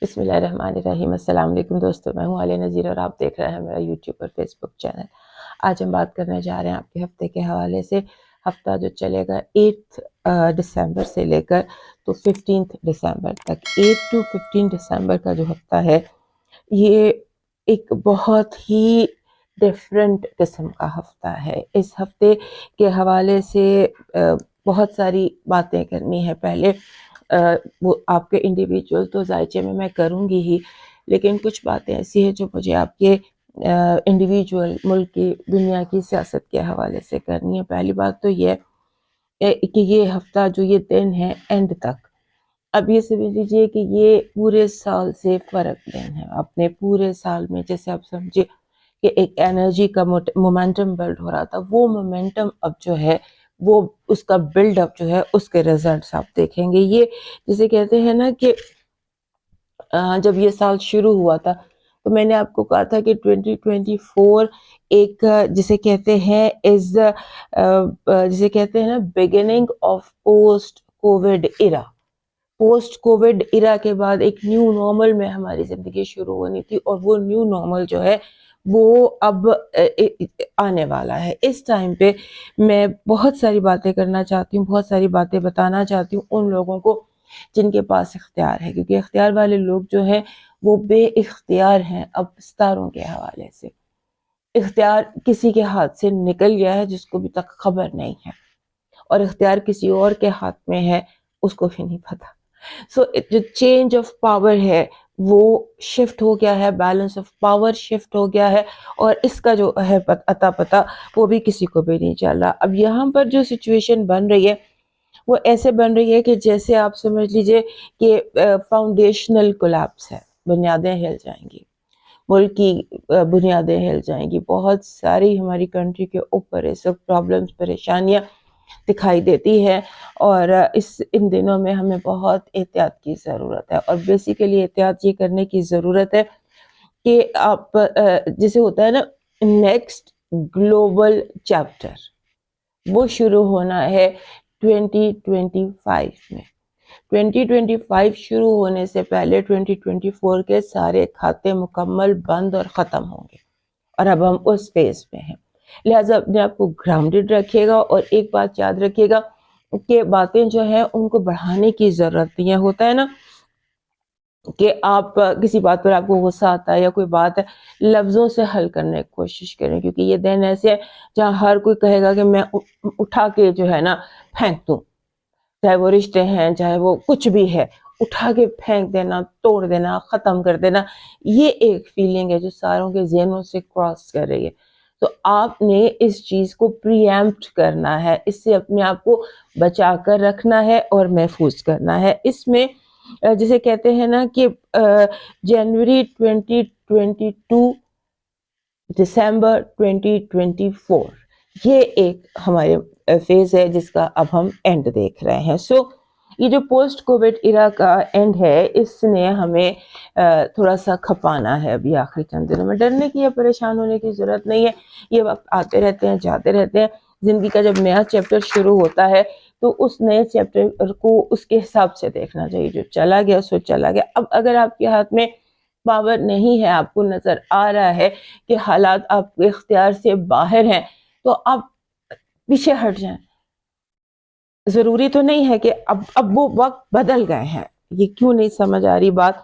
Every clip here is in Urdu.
بسم اللہ الرحمن الرحیم۔ السلام علیکم دوستوں، میں ہوں عالیہ نذیر اور آپ دیکھ رہے ہیں میرا یوٹیوب اور فیس بک چینل۔ آج ہم بات کرنے جا رہے ہیں آپ کے ہفتے کے حوالے سے۔ ہفتہ جو چلے گا 8 دسمبر سے لے کر تو 15 دسمبر تک، 8 to 15 دسمبر کا جو ہفتہ ہے یہ ایک بہت ہی ڈیفرنٹ قسم کا ہفتہ ہے۔ اس ہفتے کے حوالے سے بہت ساری باتیں کرنی ہے۔ پہلے وہ آپ کے انڈیویجول تو ذائچے میں کروں گی ہی، لیکن کچھ باتیں ایسی ہیں جو مجھے آپ کے انڈیویجول ملک کی دنیا کی سیاست کے حوالے سے کرنی ہے۔ پہلی بات تو یہ کہ یہ ہفتہ جو یہ دن ہے اینڈ تک، اب یہ سمجھ لیجیے کہ یہ پورے سال سے فرق دن ہے۔ اپنے پورے سال میں جیسے آپ سمجھے کہ ایک انرجی کا مومنٹم بلڈ ہو رہا تھا، وہ مومنٹم اب جو ہے وہ اس کا بلڈ اپ جو ہے اس کے ریزلٹس آپ دیکھیں گے۔ یہ جسے کہتے ہیں نا کہ جب یہ سال شروع ہوا تھا تو میں نے آپ کو کہا تھا کہ 2024 ایک جسے کہتے ہیں جسے کہتے ہیں نا beginning of post Covid era. Post Covid era کے بعد ایک نیو نارمل میں ہماری زندگی شروع ہونی تھی، اور وہ نیو نارمل جو ہے وہ اب آنے والا ہے۔ اس ٹائم پہ میں بہت ساری باتیں کرنا چاہتی ہوں، بہت ساری باتیں بتانا چاہتی ہوں ان لوگوں کو جن کے پاس اختیار ہے، کیونکہ اختیار والے لوگ جو ہیں وہ بے اختیار ہیں اب ستاروں کے حوالے سے۔ اختیار کسی کے ہاتھ سے نکل گیا ہے جس کو بھی تک خبر نہیں ہے، اور اختیار کسی اور کے ہاتھ میں ہے اس کو بھی نہیں پتا۔ سو جو چینج آف پاور ہے وہ شفٹ ہو گیا ہے، بیلنس آف پاور شفٹ ہو گیا ہے، اور اس کا جو ہے اتا پتا وہ بھی کسی کو بھی نہیں چل رہا۔ اب یہاں پر جو سچویشن بن رہی ہے وہ ایسے بن رہی ہے کہ جیسے آپ سمجھ لیجئے کہ فاؤنڈیشنل کولیپس ہے، بنیادیں ہل جائیں گی، ملک کی بنیادیں ہل جائیں گی۔ بہت ساری ہماری کنٹری کے اوپر اس وقت پرابلمز، پریشانیاں دکھائی دیتی ہے، اور ان دنوں میں ہمیں بہت احتیاط کی ضرورت ہے۔ اور بیسیکلی احتیاط یہ کرنے کی ضرورت ہے کہ آپ جیسے ہوتا ہے نا نیکسٹ گلوبل چیپٹر، وہ شروع ہونا ہے 2025 میں۔ 2025 شروع ہونے سے پہلے 2024 کے سارے کھاتے مکمل بند اور ختم ہوں گے، اور اب ہم اس فیز میں ہیں۔ لہٰذا اپنے آپ کو گراؤنڈڈ رکھیے گا، اور ایک بات یاد رکھیے گا کہ باتیں جو ہیں ان کو بڑھانے کی ضرورت نہیں ہے۔ ہوتا ہے نا کہ آپ کسی بات پر آپ کو غصہ آتا ہے یا کوئی بات ہے، لفظوں سے حل کرنے کی کوشش کریں، کیونکہ یہ دن ایسے ہے جہاں ہر کوئی کہے گا کہ میں اٹھا کے جو ہے نا پھینک دوں، چاہے وہ رشتے ہیں چاہے وہ کچھ بھی ہے، اٹھا کے پھینک دینا، توڑ دینا، ختم کر دینا، یہ ایک فیلنگ ہے جو ساروں کے ذہنوں سے کراس کر رہی ہے۔ تو آپ نے اس چیز کو پری ایمپٹ کرنا ہے، اس سے اپنے آپ کو بچا کر رکھنا ہے اور محفوظ کرنا ہے۔ اس میں جسے کہتے ہیں نا کہ جنوری 2022 دسمبر 2024، یہ ایک ہمارے فیز ہے جس کا اب ہم اینڈ دیکھ رہے ہیں۔ سو یہ جو پوسٹ کووڈ ایرا کا اینڈ ہے، اس نے ہمیں تھوڑا سا کھپانا ہے ابھی آخری چند دنوں میں۔ ڈرنے کی یا پریشان ہونے کی ضرورت نہیں ہے، یہ وقت آتے رہتے ہیں جاتے رہتے ہیں۔ زندگی کا جب نیا چیپٹر شروع ہوتا ہے تو اس نئے چیپٹر کو اس کے حساب سے دیکھنا چاہیے، جو چلا گیا سو چلا گیا۔ اب اگر آپ کے ہاتھ میں پاور نہیں ہے، آپ کو نظر آ رہا ہے کہ حالات آپ کے اختیار سے باہر ہیں، تو آپ پیچھے ہٹ جائیں۔ ضروری تو نہیں ہے کہ اب وہ وقت بدل گئے ہیں، یہ کیوں نہیں سمجھ آ رہی بات؟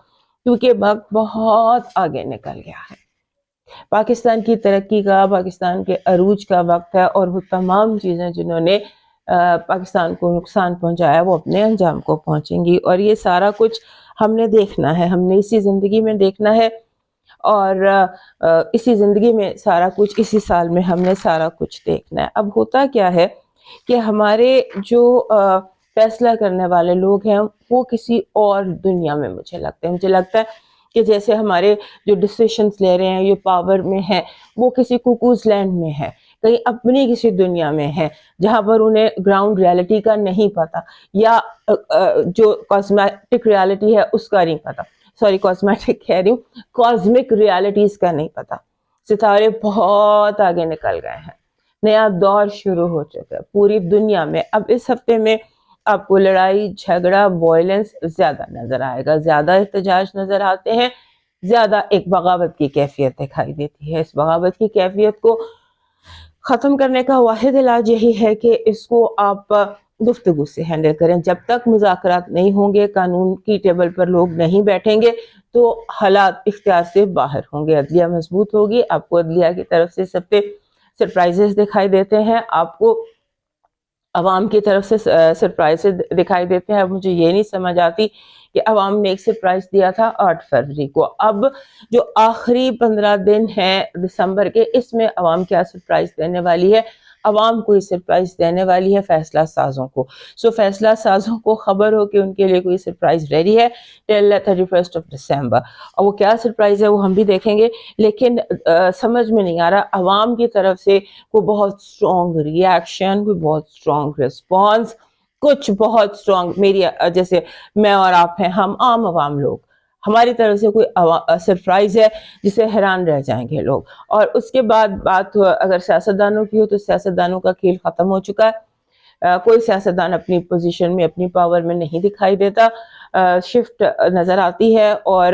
کیونکہ وقت بہت آگے نکل گیا ہے۔ پاکستان کی ترقی کا، پاکستان کے عروج کا وقت ہے، اور وہ تمام چیزیں جنہوں نے پاکستان کو نقصان پہنچایا وہ اپنے انجام کو پہنچیں گی، اور یہ سارا کچھ ہم نے دیکھنا ہے، ہم نے اسی زندگی میں دیکھنا ہے، اور اسی زندگی میں سارا کچھ، اسی سال میں ہم نے سارا کچھ دیکھنا ہے۔ اب ہوتا کیا ہے کہ ہمارے جو فیصلہ کرنے والے لوگ ہیں وہ کسی اور دنیا میں مجھے لگتا ہے کہ جیسے ہمارے جو ڈیسیشنز لے رہے ہیں یہ پاور میں ہیں، وہ کسی کوکوز لینڈ میں ہے، کہیں اپنی کسی دنیا میں ہے جہاں پر انہیں گراؤنڈ ریالٹی کا نہیں پتا، یا جو کاسمیٹک ریالٹی ہے اس کا نہیں پتا، سوری کاسمیٹک کہہ رہی ہوں، کاسمک ریالٹیز کا نہیں پتا۔ ستارے بہت آگے نکل گئے ہیں، نیا دور شروع ہو چکا ہے پوری دنیا میں۔ اب اس ہفتے میں آپ کو لڑائی جھگڑا وائلنس زیادہ نظر آئے گا، زیادہ احتجاج نظر آتے ہیں، زیادہ ایک بغاوت کی کیفیت دکھائی دیتی ہے. اس بغاوت کی کیفیت کو ختم کرنے کا واحد علاج یہی ہے کہ اس کو آپ گفتگو سے ہینڈل کریں. جب تک مذاکرات نہیں ہوں گے، قانون کی ٹیبل پر لوگ نہیں بیٹھیں گے، تو حالات اختیار سے باہر ہوں گے. عدلیہ مضبوط ہوگی. آپ کو عدلیہ کی طرف سے سب پہ سرپرائزز دکھائی دیتے ہیں، آپ کو عوام کی طرف سے سرپرائز دکھائی دیتے ہیں. اب مجھے یہ نہیں سمجھ آتی کہ عوام نے ایک سرپرائز دیا تھا 8 فروری کو، اب جو آخری 15 دن ہیں دسمبر کے، اس میں عوام کیا سرپرائز دینے والی ہے؟ عوام کو سرپرائز دینے والی ہے فیصلہ سازوں کو. سو فیصلہ سازوں کو خبر ہو کہ ان کے لیے کوئی سرپرائز ریڈی ہے 31 دسمبر. اور وہ کیا سرپرائز ہے وہ ہم بھی دیکھیں گے، لیکن سمجھ میں نہیں آ رہا عوام کی طرف سے کوئی بہت اسٹرانگ ری ایکشن، کوئی بہت اسٹرانگ ریسپانس، کچھ بہت اسٹرانگ. میری جیسے میں اور آپ ہیں، ہم عام عوام لوگ، ہماری طرف سے کوئی سرپرائز ہے جسے حیران رہ جائیں گے لوگ. اور اس کے بعد بات اگر سیاستدانوں کی ہو تو سیاستدانوں کا کھیل ختم ہو چکا ہے. کوئی سیاستدان اپنی پوزیشن میں، اپنی پاور میں نہیں دکھائی دیتا. شفٹ نظر آتی ہے. اور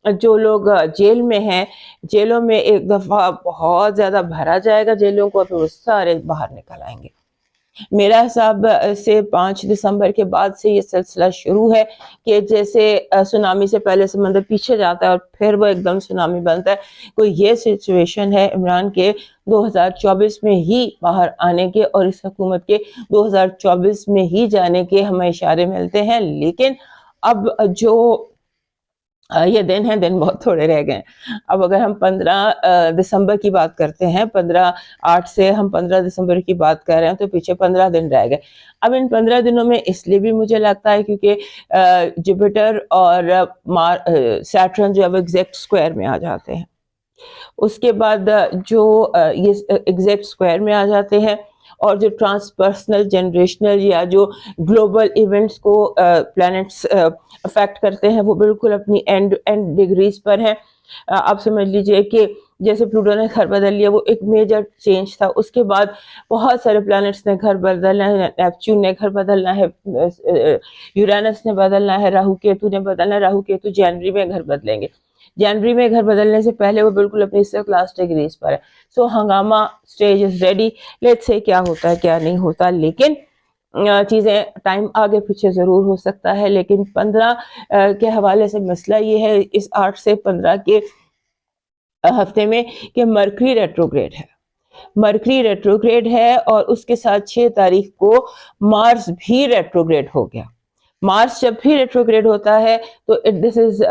جو لوگ جیل میں ہیں، جیلوں میں ایک دفعہ بہت زیادہ بھرا جائے گا جیلوں کو، پھر وہ سارے باہر نکل آئیں گے. میرا حساب سے 5 دسمبر کے بعد سے یہ سلسلہ شروع ہے کہ جیسے سونامی سے پہلے سمندر پیچھے جاتا ہے اور پھر وہ ایک دم سونامی بنتا ہے، کوئی یہ سچویشن ہے عمران کے 2024 میں ہی باہر آنے کے اور اس حکومت کے 2024 میں ہی جانے کے ہمیں اشارے ملتے ہیں. لیکن اب جو یہ دن بہت تھوڑے رہ گئے. اب اگر ہم 15 دسمبر کی بات کرتے ہیں، 15/8 سے ہم 15 دسمبر کی بات کر رہے ہیں، تو پیچھے 15 دن رہ گئے. اب ان 15 دنوں میں اس لیے بھی مجھے لگتا ہے کیونکہ جوپیٹر اور سیٹرن جو اب ایگزیکٹ اسکوائر میں آ جاتے ہیں. اس کے بعد جو یہ ایگزیکٹ اسکوائر میں آ جاتے ہیں، اور جو ٹرانسپرسنل جنریشنل یا جو گلوبل ایونٹس کو پلانٹس افیکٹ کرتے ہیں، وہ بالکل اپنی اینڈ ڈگریز پر ہیں. آپ سمجھ لیجئے کہ جیسے پلوٹو نے گھر بدل لیا، وہ ایک میجر چینج تھا. اس کے بعد بہت سارے پلانٹس نے گھر بدلنا ہے. نیپچون نے گھر بدلنا ہے، یورینس نے بدلنا ہے، راہو کیتو نے بدلنا ہے. راہو کیتو جنوری میں گھر بدلیں گے. جنوری میں گھر بدلنے سے پہلے وہ بالکل اپنی لاسٹ ڈگریز پر ہے. سو ہنگامہ stage is ready. Let's say کیا ہوتا ہے کیا نہیں ہوتا، لیکن چیزیں ٹائم آگے پیچھے ضرور ہو سکتا ہے. لیکن 15 کے حوالے سے مسئلہ یہ ہے اس 8 سے 15 کے ہفتے میں کہ مرکری ریٹروگریڈ ہے. مرکری ریٹروگریڈ ہے اور اس کے ساتھ 6 تاریخ کو مارس بھی ریٹروگریڈ ہو گیا. مارس جب بھی ریٹروگریڈ ہوتا ہے تو دس از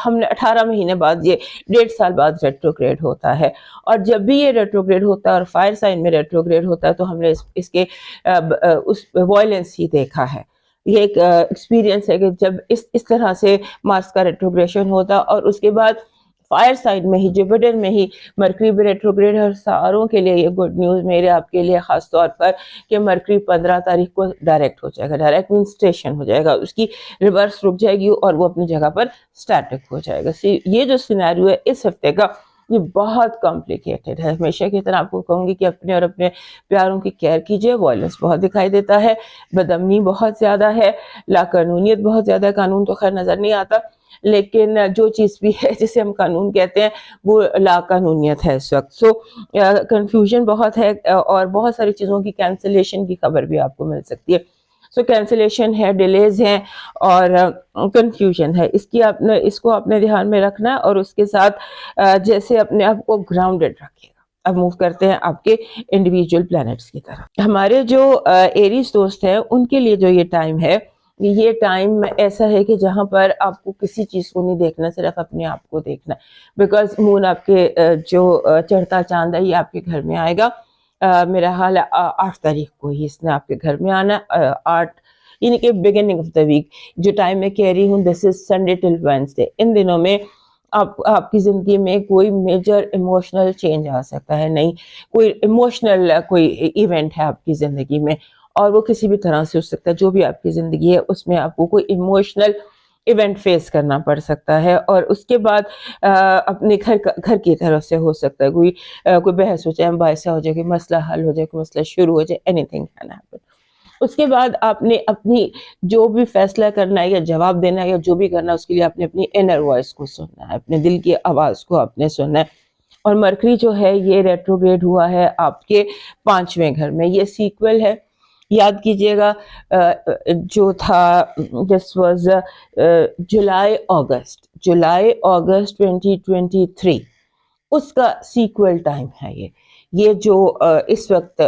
ہم نے 18 مہینے بعد، یہ 1.5 سال بعد ریٹروگریڈ ہوتا ہے. اور جب بھی یہ ریٹروگریڈ ہوتا ہے اور فائر سائن میں ریٹروگریڈ ہوتا ہے تو ہم نے اس کے اس وائلنس ہی دیکھا ہے. یہ ایک ایکسپیرینس ہے کہ جب اس طرح سے مارس کا ریٹروگریشن ہوتا اور اس کے بعد فائر سائن میں ہی، جوپیٹر میں ہی مرکری بھی ریٹروگریڈ ہے. اور ساروں کے لیے یہ گڈ نیوز، میرے آپ کے لیے خاص طور پر، کہ مرکری 15 تاریخ کو ڈائریکٹ ہو جائے گا. ڈائریکٹ مین اسٹیشن ہو جائے گا، اس کی ریورس رک جائے گی اور وہ اپنی جگہ پر اسٹیٹک ہو جائے گا. یہ جو سینیریو ہے اس ہفتے کا، یہ بہت کمپلیکیٹڈ ہے. ہمیشہ کی طرح آپ کو کہوں گی کہ اپنے اور اپنے پیاروں کی کیئر کیجیے. وائلنس بہت دکھائی دیتا ہے، بدامنی بہت زیادہ ہے، لا قانونیت بہت زیادہ ہے. قانون تو خیر نظر نہیں آتا، لیکن جو چیز بھی ہے جسے ہم قانون کہتے ہیں وہ لا قانونیت ہے اس وقت. سو کنفیوژن بہت ہے اور بہت ساری چیزوں کی کینسلیشن کی خبر بھی آپ کو مل سکتی ہے. سو کینسلیشن ہے، ڈیلیز ہیں اور کنفیوژن ہے. اس کو اپنے دھیان میں رکھنا ہے اور اس کے ساتھ جیسے اپنے آپ کو گراؤنڈڈ رکھیے گا. اب موو کرتے ہیں آپ کے انڈیویجول پلانٹس کی طرف. ہمارے جو ایریز دوست ہیں ان کے لیے جو یہ ٹائم ہے، یہ ٹائم ایسا ہے کہ جہاں پر آپ کو کسی چیز کو نہیں دیکھنا، صرف اپنے آپ کو دیکھنا. بیکاز مون آپ کے جو چڑھتا چاند ہے یہ آپ کے گھر میں آئے گا. میرا حال ہے 8 تاریخ کو ہی اس نے آپ کے گھر میں آنا. 8 یعنی کہ بگننگ آف دا ویک جو ٹائم میں کہہ رہی ہوں، دس از سنڈے ٹل وینسڈے. ان دنوں میں آپ کی زندگی میں کوئی میجر ایموشنل چینج آ سکتا ہے. نہیں، کوئی ایموشنل کوئی ایونٹ ہے آپ کی زندگی میں، اور وہ کسی بھی طرح سے ہو سکتا ہے. جو بھی آپ کی زندگی ہے اس میں آپ کو کوئی ایموشنل ایونٹ فیس کرنا پڑ سکتا ہے. اور اس کے بعد اپنے گھر کی طرف سے ہو سکتا ہے کوئی بحث ہو جائے، باعث ہو جائے، کوئی مسئلہ حل ہو جائے، کوئی مسئلہ شروع ہو جائے. Anything can happen. اس کے بعد آپ نے اپنی جو بھی فیصلہ کرنا ہے یا جواب دینا ہے یا جو بھی کرنا ہے اس کے لیے آپ نے اپنی انر وائس کو سننا ہے، اپنے دل کی آواز کو آپ نے سننا ہے. اور مرکری جو ہے یہ ریٹروگریڈ ہوا ہے آپ کے 5ویں گھر میں. یہ سیکول ہے، یاد کیجئے گا جو تھا دس واز جولائی اگست 2023، اس کا سیکول ٹائم ہے یہ جو اس وقت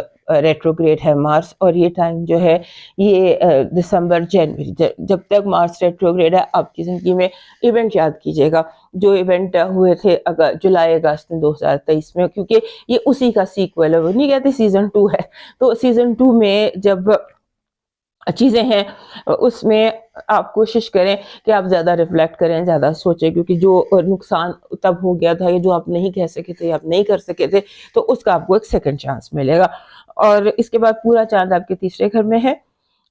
ریٹروگریڈ ہے مارس. اور یہ ٹائم جو ہے یہ دسمبر جنوری، جب تک مارس ریٹروگریڈ ہے آپ کی زندگی میں ایونٹ یاد کیجیے گا جو ایونٹ ہوئے تھے جولائی اگست 2023 میں، کیونکہ یہ اسی کا سیکول ہے. وہ نہیں کہتے سیزن 2 ہے، تو سیزن 2 میں جب چیزیں ہیں اس میں آپ کوشش کریں کہ آپ زیادہ ریفلیکٹ کریں، زیادہ سوچیں، کیونکہ جو نقصان تب ہو گیا تھا یا جو آپ نہیں کہہ سکے تھے یا آپ نہیں کر سکے تھے تو اس کا آپ کو ایک سیکنڈ چانس ملے گا. اور اس کے بعد پورا چاند آپ کے 3 گھر میں ہے،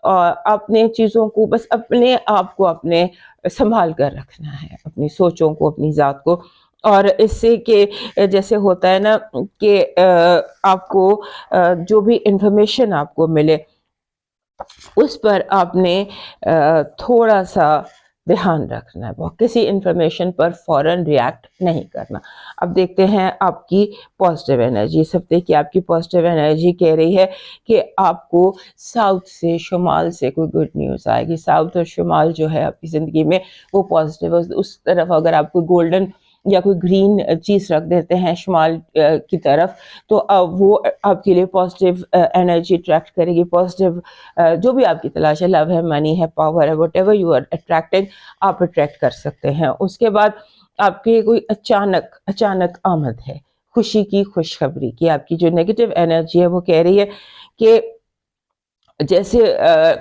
اور اپنے چیزوں کو بس اپنے آپ کو اپنے سنبھال کر رکھنا ہے، اپنی سوچوں کو، اپنی ذات کو. اور اس سے کہ جیسے ہوتا ہے نا کہ آپ کو جو بھی انفارمیشن آپ کو ملے اس پر آپ نے تھوڑا سا دھیان رکھنا ہے، کسی انفارمیشن پر فوراً ریاکٹ نہیں کرنا. اب دیکھتے ہیں آپ کی پازیٹیو انرجی. اس ہفتے کی آپ کی پازیٹیو انرجی کہہ رہی ہے کہ آپ کو ساؤتھ سے، شمال سے کوئی گڈ نیوز آئے گی. ساؤتھ اور شمال جو ہے آپ کی زندگی میں وہ پازیٹیو، اس طرف اگر آپ کو گولڈن یا کوئی گرین چیز رکھ دیتے ہیں شمال کی طرف تو وہ آپ کے لیے پازیٹیو انرجی اٹریکٹ کرے گی. پازیٹیو جو بھی آپ کی تلاش ہے، لو ہے، منی ہے، پاور ہے، whatever you are attracting, آپ اٹریکٹ کر سکتے ہیں. اس کے بعد آپ کے کوئی اچانک آمد ہے، خوشی کی، خوشخبری کی. آپ کی جو نیگیٹو انرجی ہے وہ کہہ رہی ہے کہ جیسے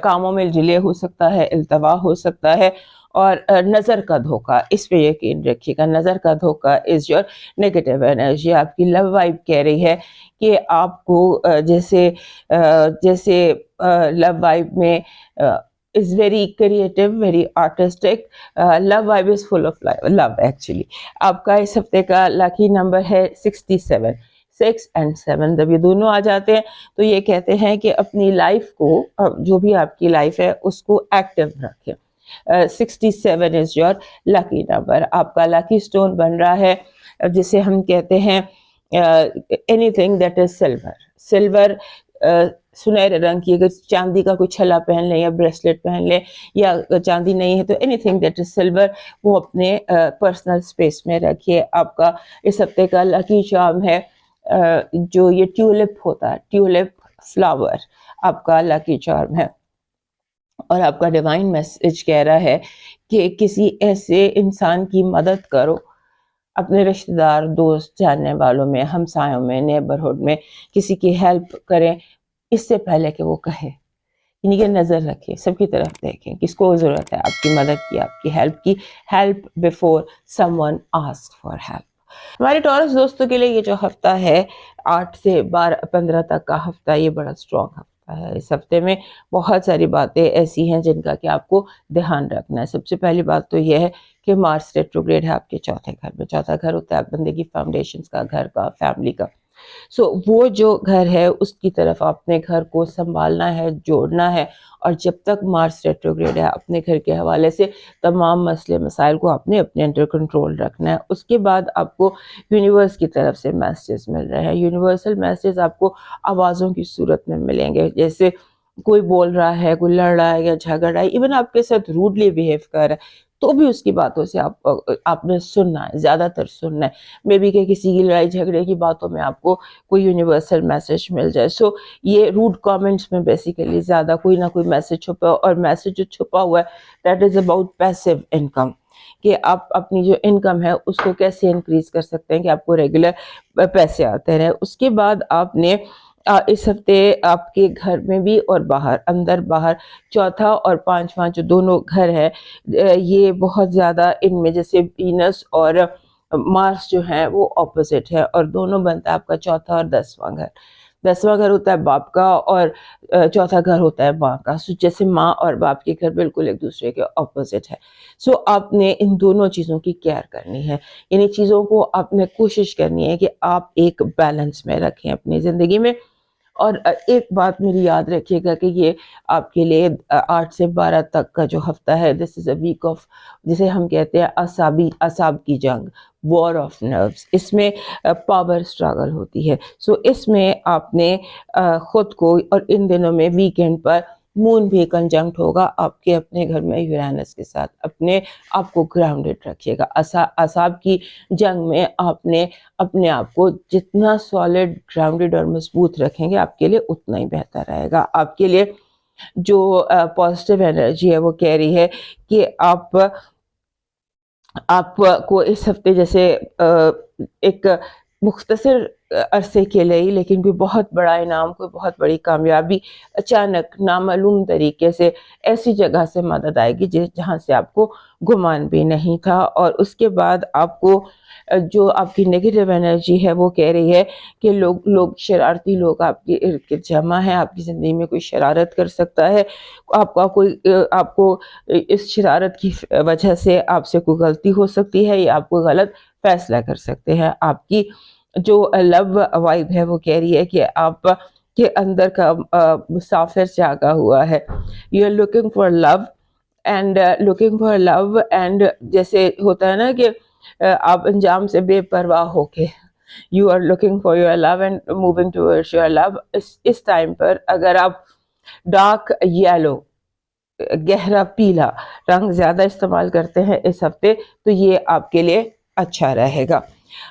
کاموں میں ڈیلے ہو سکتا ہے، التوا ہو سکتا ہے. اور نظر کا دھوکہ، اس پہ یقین رکھیے گا، نظر کا دھوکہ از یور نیگیٹو انرجی. آپ کی لو وائب کہہ رہی ہے کہ آپ کو جیسے لو وائب میں is very creative, very artistic. Love vibe is full of love actually. آپ کا اس ہفتے کا لاکی نمبر ہے 67. 6 and 7 جب یہ دونوں آ جاتے ہیں تو یہ کہتے ہیں کہ اپنی لائف کو، جو بھی آپ کی لائف ہے اس کو ایکٹیو رکھیں. 67 is your lucky number. آپ کا لاکی سٹون بن رہا ہے جسے ہم کہتے ہیں anything that is silver. سنہرے رنگ کی، اگر چاندی کا کوئی چھلا پہن لیں یا بریسلیٹ پہن لیں، یا چاندی نہیں ہے تو any thing that is silver وہ اپنے پرسنل اسپیس میں رکھیے. آپ کا اس ہفتے کا لکی چارم ہے جو یہ ٹیولپ ہوتا ہے، ٹیولپ فلاور آپ کا لکی چارم ہے. اور آپ کا ڈیوائن میسج کہہ رہا ہے کہ کسی ایسے انسان کی مدد کرو، اپنے رشتہ دار، دوست، جاننے والوں میں، ہمسایوں میں، نیبرہڈ میں کسی کی ہیلپ کریں اس سے پہلے کہ وہ کہے. یعنی کہ نظر رکھیں، سب کی طرف دیکھیں کس کو ضرورت ہے آپ کی مدد کی، آپ کی ہیلپ کی. Help before some one ask for help. ہمارے ٹورس دوستوں کے لیے یہ جو ہفتہ ہے 8 سے 15 تک کا ہفتہ، یہ بڑا اسٹرانگ ہفتہ ہے. اس ہفتے میں بہت ساری باتیں ایسی ہیں جن کا کہ آپ کو دھیان رکھنا ہے. سب سے پہلی بات تو یہ ہے کہ مارس ریٹروگریڈ ہے آپ کے 4 گھر میں. 4 گھر ہوتا ہے بندے کی فاؤنڈیشنز کا، گھر کا، فیملی کا. وہ جو گھر ہے اس کی طرف اپنے گھر کو سنبھالنا ہے، جوڑنا ہے. اور جب تک مارس ریٹروگریڈ ہے اپنے گھر کے حوالے سے تمام مسئلے مسائل کو آپ نے اپنے انڈر کنٹرول رکھنا ہے. اس کے بعد آپ کو یونیورس کی طرف سے میسیجز مل رہے ہیں. یونیورسل میسیجز آپ کو آوازوں کی صورت میں ملیں گے، جیسے کوئی بول رہا ہے، کوئی لڑ رہا ہے یا جھگڑ رہا ہے، ایون آپ کے ساتھ روڈلی بیہیو کر رہا ہے تو بھی اس کی باتوں سے آپ نے سننا ہے، زیادہ تر سننا ہے. مے بی کہ کسی کی لڑائی جھگڑے کی باتوں میں آپ کو کوئی یونیورسل میسج مل جائے. یہ روڈ کامنٹس میں بیسیکلی زیادہ کوئی نہ کوئی میسج چھپا، اور میسج جو چھپا ہوا ہے that is about passive income, کہ آپ اپنی جو انکم ہے اس کو کیسے انکریز کر سکتے ہیں کہ آپ کو ریگولر پیسے آتے رہے. اس کے بعد آپ نے اس ہفتے آپ کے گھر میں بھی اور باہر، اندر باہر، 4 اور 5واں جو دونوں گھر ہے یہ بہت زیادہ ان میں، جیسے وینس اور مارس جو ہیں وہ اپوزٹ ہے، اور دونوں بنتا ہے آپ کا 4 اور 10واں گھر. 10واں گھر ہوتا ہے باپ کا اور 4 گھر ہوتا ہے ماں کا. جیسے ماں اور باپ کے گھر بالکل ایک دوسرے کے اپوزٹ ہے. آپ نے ان دونوں چیزوں کی کیئر کرنی ہے. انہیں چیزوں کو آپ نے کوشش کرنی ہے کہ آپ ایک بیلنس میں رکھیں اپنی زندگی میں. اور ایک بات میری یاد رکھیے گا کہ یہ آپ کے لیے 8 سے 12 تک کا جو ہفتہ ہے، دس از اے ویک آف، جسے ہم کہتے ہیں اعصاب کی جنگ، وار آف نروز. اس میں پاور اسٹرگل ہوتی ہے. سو اس میں آپ نے خود کو، اور ان دنوں میں ویکینڈ پر مون بھی کنجنکٹ ہوگا آپ کے اپنے گھر میں یورینس کے ساتھ، اپنے آپ کو گراؤنڈڈ رکھیے گا. اعصاب کی جنگ میں آپ نے اپنے آپ کو جتنا سالڈ، گراؤنڈڈ اور مضبوط رکھیں گے آپ کے لیے اتنا ہی بہتر رہے گا. آپ کے لیے جو پازیٹیو انرجی ہے وہ کہہ رہی ہے کہ آپ کو اس ہفتے جیسے ایک مختصر عرصے کے لیے ہی لیکن کوئی بہت بڑا انعام، کوئی بہت بڑی کامیابی اچانک نامعلوم طریقے سے ایسی جگہ سے مدد آئے گی جہاں سے آپ کو گمان بھی نہیں تھا. اور اس کے بعد آپ کو جو آپ کی نیگیٹو انرجی ہے وہ کہہ رہی ہے کہ لوگ شرارتی لوگ آپ کے ارد گرد جمع ہیں. آپ کی زندگی میں کوئی شرارت کر سکتا ہے، آپ کو اس شرارت کی وجہ سے آپ سے کوئی غلطی ہو سکتی ہے یا آپ کو غلط فیصلہ کر سکتے ہیں. آپ کی جو لو وائب ہے وہ کہہ رہی ہے کہ آپ کے اندر کا مسافر جاگا ہوا ہے. You are looking for love and جیسے ہوتا ہے نا کہ آپ انجام سے بے پرواہ ہو کے you are looking for your love and moving towards your love. اس ٹائم پر اگر آپ ڈارک یلو، گہرا پیلا رنگ زیادہ استعمال کرتے ہیں اس ہفتے تو یہ آپ کے لیے اچھا رہے گا.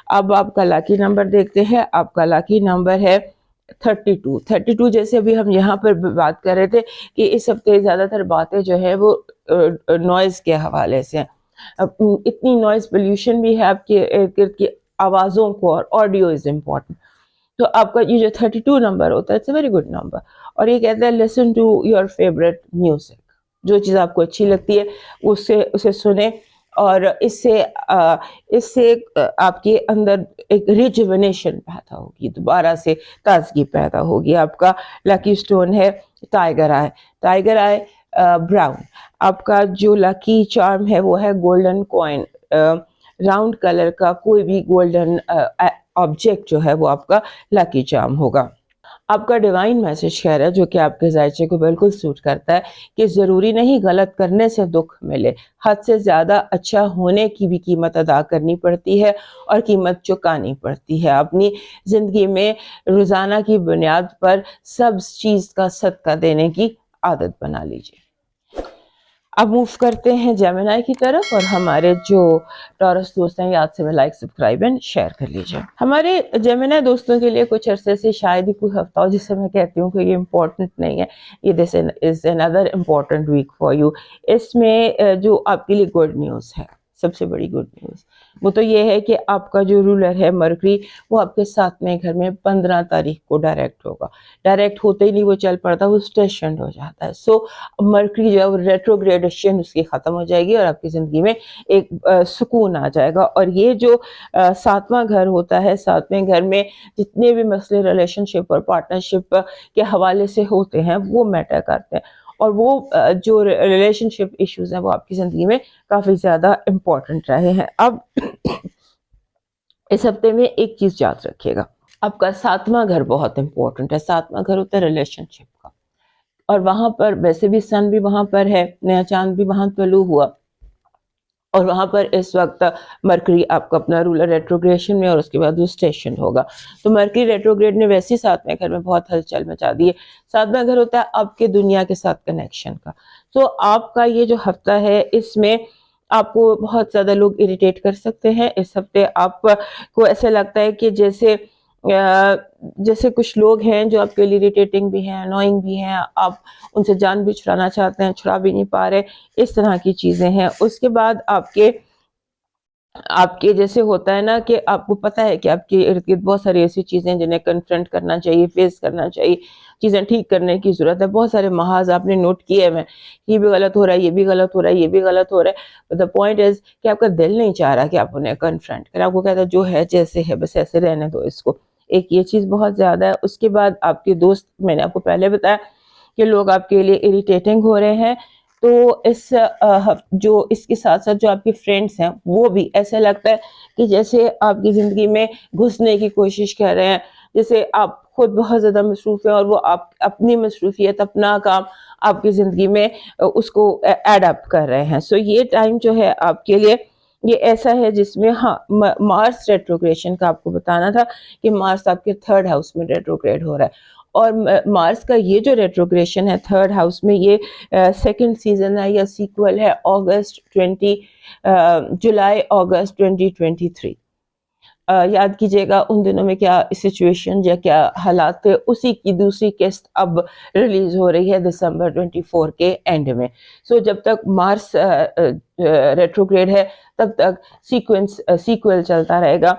اب آپ کا لاکی نمبر دیکھتے ہیں. آپ کا لاکی نمبر ہے 32. جیسے ابھی ہم یہاں پر بات کر رہے تھے کہ اس ہفتے زیادہ تر باتیں جو ہے وہ نوائز کے حوالے سے ہیں. اتنی نوائز پولیوشن بھی ہے آپ کے ارد گرد کی آوازوں کو، اور آڈیو از امپورٹنٹ. تو آپ کا یہ جو 32 نمبر ہوتا ہے it's a very good number, اور یہ کہتا ہے listen to your favourite music. جو چیز آپ کو اچھی لگتی ہے اسے سنیں، اور اس سے آپ کے اندر ایک ریجوینیشن پیدا ہوگی، دوبارہ سے تازگی پیدا ہوگی. آپ کا لکی سٹون ہے ٹائیگر آئے براؤن. آپ کا جو لکی چارم ہے وہ ہے گولڈن کوائن. راؤنڈ کلر کا کوئی بھی گولڈن آبجیکٹ جو ہے وہ آپ کا لکی چارم ہوگا. آپ کا ڈیوائن میسج کہہ رہا ہے، جو کہ آپ کے ذائچے کو بالکل سوٹ کرتا ہے، کہ ضروری نہیں غلط کرنے سے دکھ ملے، حد سے زیادہ اچھا ہونے کی بھی قیمت ادا کرنی پڑتی ہے اور قیمت چکانی پڑتی ہے. اپنی زندگی میں روزانہ کی بنیاد پر سب چیز کا صدقہ دینے کی عادت بنا لیجیے. اب موو کرتے ہیں جیمنائی کی طرف، اور ہمارے جو ٹورس دوست ہیں یاد سے لائک، سبسکرائب اینڈ شیئر کر لیجیے. ہمارے جیمنائی دوستوں کے لیے کچھ عرصے سے شاید ہی کوئی ہفتہ ہو جسے میں کہتی ہوں کہ یہ امپورٹنٹ نہیں ہے. یہ دس از اندر امپورٹنٹ ویک فار یو. اس میں جو آپ کے لیے گڈ نیوز ہے، سب سے بڑی گڈ نیوز وہ تو یہ ہے کہ آپ کا جو رولر ہے مرکری، وہ آپ کے 7ویں گھر میں 15 تاریخ کو ڈائریکٹ ہوگا. ڈائریکٹ ہوتے ہی نہیں وہ چل پڑتا، وہ اسٹیشنڈ ہو جاتا ہے. سو مرکری جو ہے ریٹروگریڈیشن اس کی ختم ہو جائے گی اور آپ کی زندگی میں ایک سکون آ جائے گا. اور یہ جو 7واں گھر ہوتا ہے، 7ویں گھر میں جتنے بھی مسئلے ریلیشن شپ اور پارٹنرشپ کے حوالے سے ہوتے ہیں وہ میٹر کرتے ہیں، اور وہ جو ریلیشن شپ ایشوز ہیں وہ آپ کی زندگی میں کافی زیادہ امپورٹنٹ رہے ہیں. اب اس ہفتے میں ایک چیز یاد رکھیے گا، آپ کا 7واں گھر بہت امپورٹنٹ ہے. 7واں گھر ہوتا ہے ریلیشن شپ کا، اور وہاں پر ویسے بھی سن بھی وہاں پر ہے، نیا چاند بھی وہاں طلوع ہوا، اور وہاں پر اس وقت مرکری آپ کا اپنا رولر ریٹروگریشن میں، اور اس کے بعد وہ اسٹیشن ہوگا. تو مرکری ریٹروگریڈ نے ویسے 7ویں گھر میں بہت ہلچل مچا دی ہے. 7واں گھر ہوتا ہے آپ کے دنیا کے ساتھ کنیکشن کا. تو آپ کا یہ جو ہفتہ ہے اس میں آپ کو بہت زیادہ لوگ اریٹیٹ کر سکتے ہیں. اس ہفتے آپ کو ایسا لگتا ہے کہ جیسے کچھ لوگ ہیں جو آپ کے لیے اریٹیٹنگ بھی ہیں، انوائنگ بھی ہیں، آپ ان سے جان بھی چھڑانا چاہتے ہیں، چھڑا بھی نہیں پا رہے، اس طرح کی چیزیں ہیں. اس کے بعد آپ کے جیسے ہوتا ہے نا کہ آپ کو پتا ہے کہ آپ کے ارد گرد بہت ساری ایسی چیزیں جنہیں کنفرنٹ کرنا چاہیے، فیس کرنا چاہیے، چیزیں ٹھیک کرنے کی ضرورت ہے. بہت سارے محاذ آپ نے نوٹ کیے ہیں، یہ بھی غلط ہو رہا ہے، یہ بھی غلط ہو رہا ہے، یہ بھی غلط ہو رہا ہے. the point is کہ آپ کا دل نہیں چاہ رہا کہ آپ انہیں کنفرنٹ کریں. آپ کو کہتا ہے جو ہے جیسے ہے بس ایسے رہنے دو اس کو. ایک یہ چیز بہت زیادہ ہے. اس کے بعد آپ کے دوست، میں نے آپ کو پہلے بتایا کہ لوگ آپ کے لیے اریٹیٹنگ ہو رہے ہیں. تو جو اس کے ساتھ ساتھ جو آپ کے فرینڈس ہیں وہ بھی ایسا لگتا ہے کہ جیسے آپ کی زندگی میں گھسنے کی کوشش کر رہے ہیں، جیسے آپ خود بہت زیادہ مصروف ہیں اور وہ آپ اپنی مصروفیت، اپنا کام آپ کی زندگی میں اس کو ایڈ اپ کر رہے ہیں. سو یہ ٹائم جو ہے آپ کے لیے یہ ایسا ہے جس میں ہاں مارس ریٹروگریشن کا آپ کو بتانا تھا کہ مارس آپ کے 3rd ہاؤس میں ریٹروگریڈ ہو رہا ہے، اور مارس کا یہ جو ریٹروگریشن ہے 3rd ہاؤس میں، یہ سیکنڈ سیزن ہے یا سیکول ہے جولائی اگست 2023. یاد کیجیے گا ان دنوں میں کیا سچویشن یا کیا حالات تھے، اسی کی دوسری قسط اب ریلیز ہو رہی ہے دسمبر 24 کے اینڈ میں. سو جب تک مارس ریٹروگریڈ ہے تب تک سیکوئل چلتا رہے گا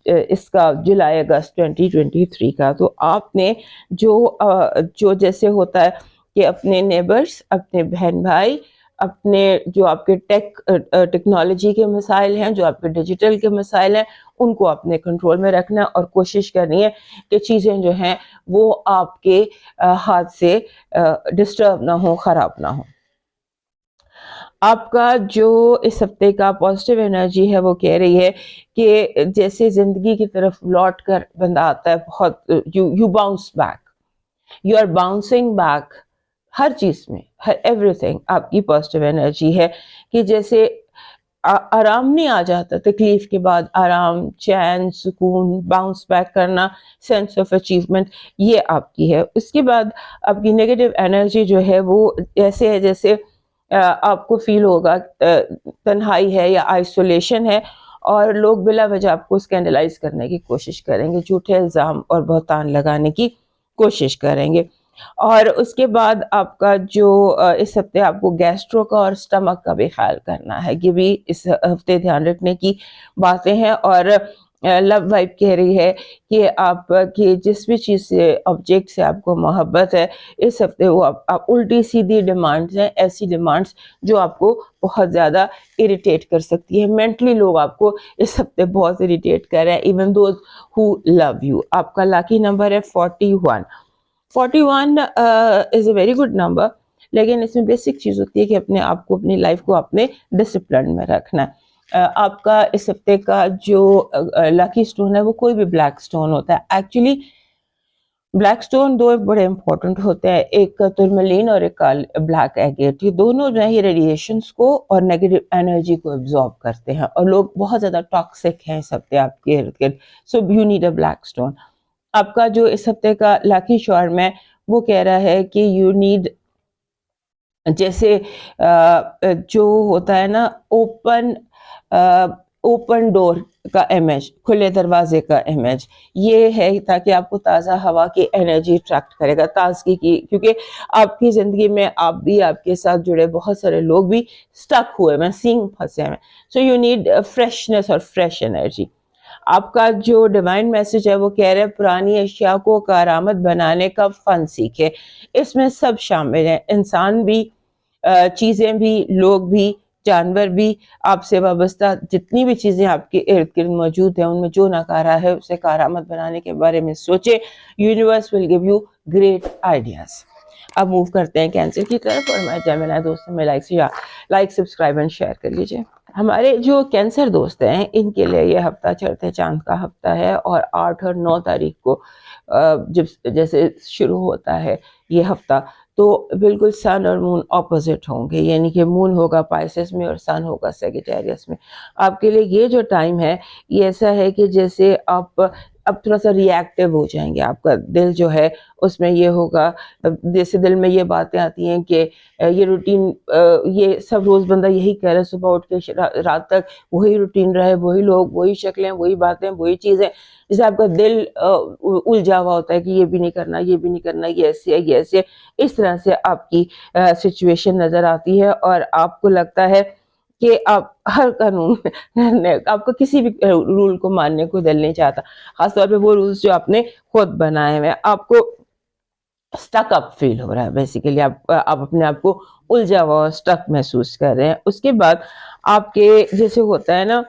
اس کا جولائی اگست 2023 کا. تو آپ نے جو جیسے ہوتا ہے کہ اپنے نیبرس، اپنے بہن بھائی، اپنے جو آپ کے ٹیکنالوجی کے مسائل ہیں، جو آپ کے ڈیجیٹل کے مسائل ہیں، ان کو اپنے کنٹرول میں رکھنا اور کوشش کرنی ہے کہ چیزیں جو ہیں وہ آپ کے ہاتھ سے ڈسٹرب نہ ہو، خراب نہ ہو. آپ کا جو اس ہفتے کا پازیٹیو انرجی ہے وہ کہہ رہی ہے کہ جیسے زندگی کی طرف لوٹ کر بندہ آتا ہے، بہت you bounce back, you are bouncing back ہر چیز میں، ایوری تھنگ. آپ کی پازیٹیو انرجی ہے کہ جیسے آرام نہیں آ جاتا، تکلیف کے بعد آرام، چین، سکون، باؤنس بیک کرنا، سینس آف اچیومنٹ، یہ آپ کی ہے. اس کے بعد آپ کی نیگیٹو انرجی جو ہے وہ ایسے ہے جیسے آپ کو فیل ہوگا تنہائی ہے یا آئسولیشن ہے، اور لوگ بلا وجہ آپ کو اسکینڈلائز کرنے کی کوشش کریں گے، جھوٹے الزام اور بہتان لگانے کی کوشش کریں گے. اور اس کے بعد آپ کا جو اس ہفتے آپ کو گیسٹرو کا اور سٹمک کا بھی خیال کرنا ہے، یہ بھی اس ہفتے دھیان رکھنے کی باتیں ہیں. اور لو وائب کہہ رہی ہے کہ آپ کی جس بھی چیز سے، آبجیکٹ سے آپ کو محبت ہے، اس ہفتے وہ آپ الٹی سیدھی ڈیمانڈز ہیں، ایسی ڈیمانڈز جو آپ کو بہت زیادہ اریٹیٹ کر سکتی ہے. مینٹلی لوگ آپ کو اس ہفتے بہت اریٹیٹ کر رہے ہیں، even those who love you. آپ کا لاکی نمبر ہے 41. 41 is a very good number, لیکن اس میں بیسک چیز ہوتی ہے کہ اپنے آپ کو، اپنی لائف کو اپنے ڈسپلن میں رکھنا ہے. آپ کا اس ہفتے کا جو لکی سٹون ہے وہ کوئی بھی بلیک سٹون ہوتا ہے. ایکچولی بلیک سٹون دو بڑے امپورٹنٹ ہوتے ہیں، ایک ترملین اور ایک بلیک ایگیٹ. یہ دونوں جو ہیں یہ ریڈیشنز کو اور نیگیٹو انرجی کو ابزارب کرتے ہیں، اور لوگ بہت زیادہ ٹاکسک ہیں اس ہفتے آپ کے ارد گرد. So you need a black stone. آپ کا جو اس ہفتے کا لاکی چارم ہے وہ کہہ رہا ہے کہ یو نیڈ، جیسے جو ہوتا ہے نا اوپن ڈور کا امیج، کھلے دروازے کا امیج، یہ ہے تاکہ آپ کو تازہ ہوا کی انرجی اٹریکٹ کرے گا، تازگی کی، کیونکہ آپ کی زندگی میں آپ بھی، آپ کے ساتھ جڑے بہت سارے لوگ بھی سٹک ہوئے ہیں، سینگ پھنسے ہیں. سو یو نیڈ فریشنس اور فریش انرجی. آپ کا جو ڈیوائن میسج ہے وہ کہہ رہے ہیں پرانی اشیاء کو کارآمد بنانے کا فن سیکھے. اس میں سب شامل ہیں، انسان بھی، چیزیں بھی، لوگ بھی، جانور بھی، آپ سے وابستہ جتنی بھی چیزیں آپ کے ارد گرد موجود ہیں، ان میں جو ناکارہ ہے اسے کارآمد بنانے کے بارے میں سوچے. Universe will give you great ideas. اب موو کرتے ہیں کینسر کی طرف، اور ہمارے جیمنائی دوستوں میں لائک سبسکرائب اینڈ شیئر کر لیجیے. ہمارے جو کینسر دوست ہیں ان کے لیے یہ ہفتہ چڑھتے چاند کا ہفتہ ہے، اور 8 اور 9 تاریخ کو جب جیسے شروع ہوتا ہے یہ ہفتہ، تو بالکل سن اور مون اپوزٹ ہوں گے، یعنی کہ مون ہوگا پائسس میں اور سن ہوگا سیگیٹیریس میں. آپ کے لیے یہ جو ٹائم ہے یہ ایسا ہے کہ جیسے آپ اب تھوڑا سا ری ایکٹیو ہو جائیں گے. آپ کا دل جو ہے اس میں یہ ہوگا، جیسے دل میں یہ باتیں آتی ہیں کہ یہ روٹین، یہ سب روز بندہ یہی کہہ رہا ہے صبح اٹھ کے رات تک وہی روٹین رہے، وہی لوگ، وہی شکلیں، وہی باتیں، وہی چیزیں. جسے آپ کا دل الجھا ہوا ہوتا ہے کہ یہ بھی نہیں کرنا، یہ بھی نہیں کرنا، یہ ایسے ہے، یہ ایسے. اس طرح سے آپ کی سچویشن نظر آتی ہے، اور آپ کو لگتا ہے کہ آپ ہر قانون آپ کو کسی بھی رول کو ماننے کو دل نہیں چاہتا، خاص طور پہ وہ رولز جو آپ نے خود بنائے ہوئے. آپ کو سٹک اپ فیل ہو رہا ہے، بیسیکلی آپ اپنے آپ کو الجھا ہوا اور سٹک محسوس کر رہے ہیں. اس کے بعد آپ کے جیسے ہوتا ہے نا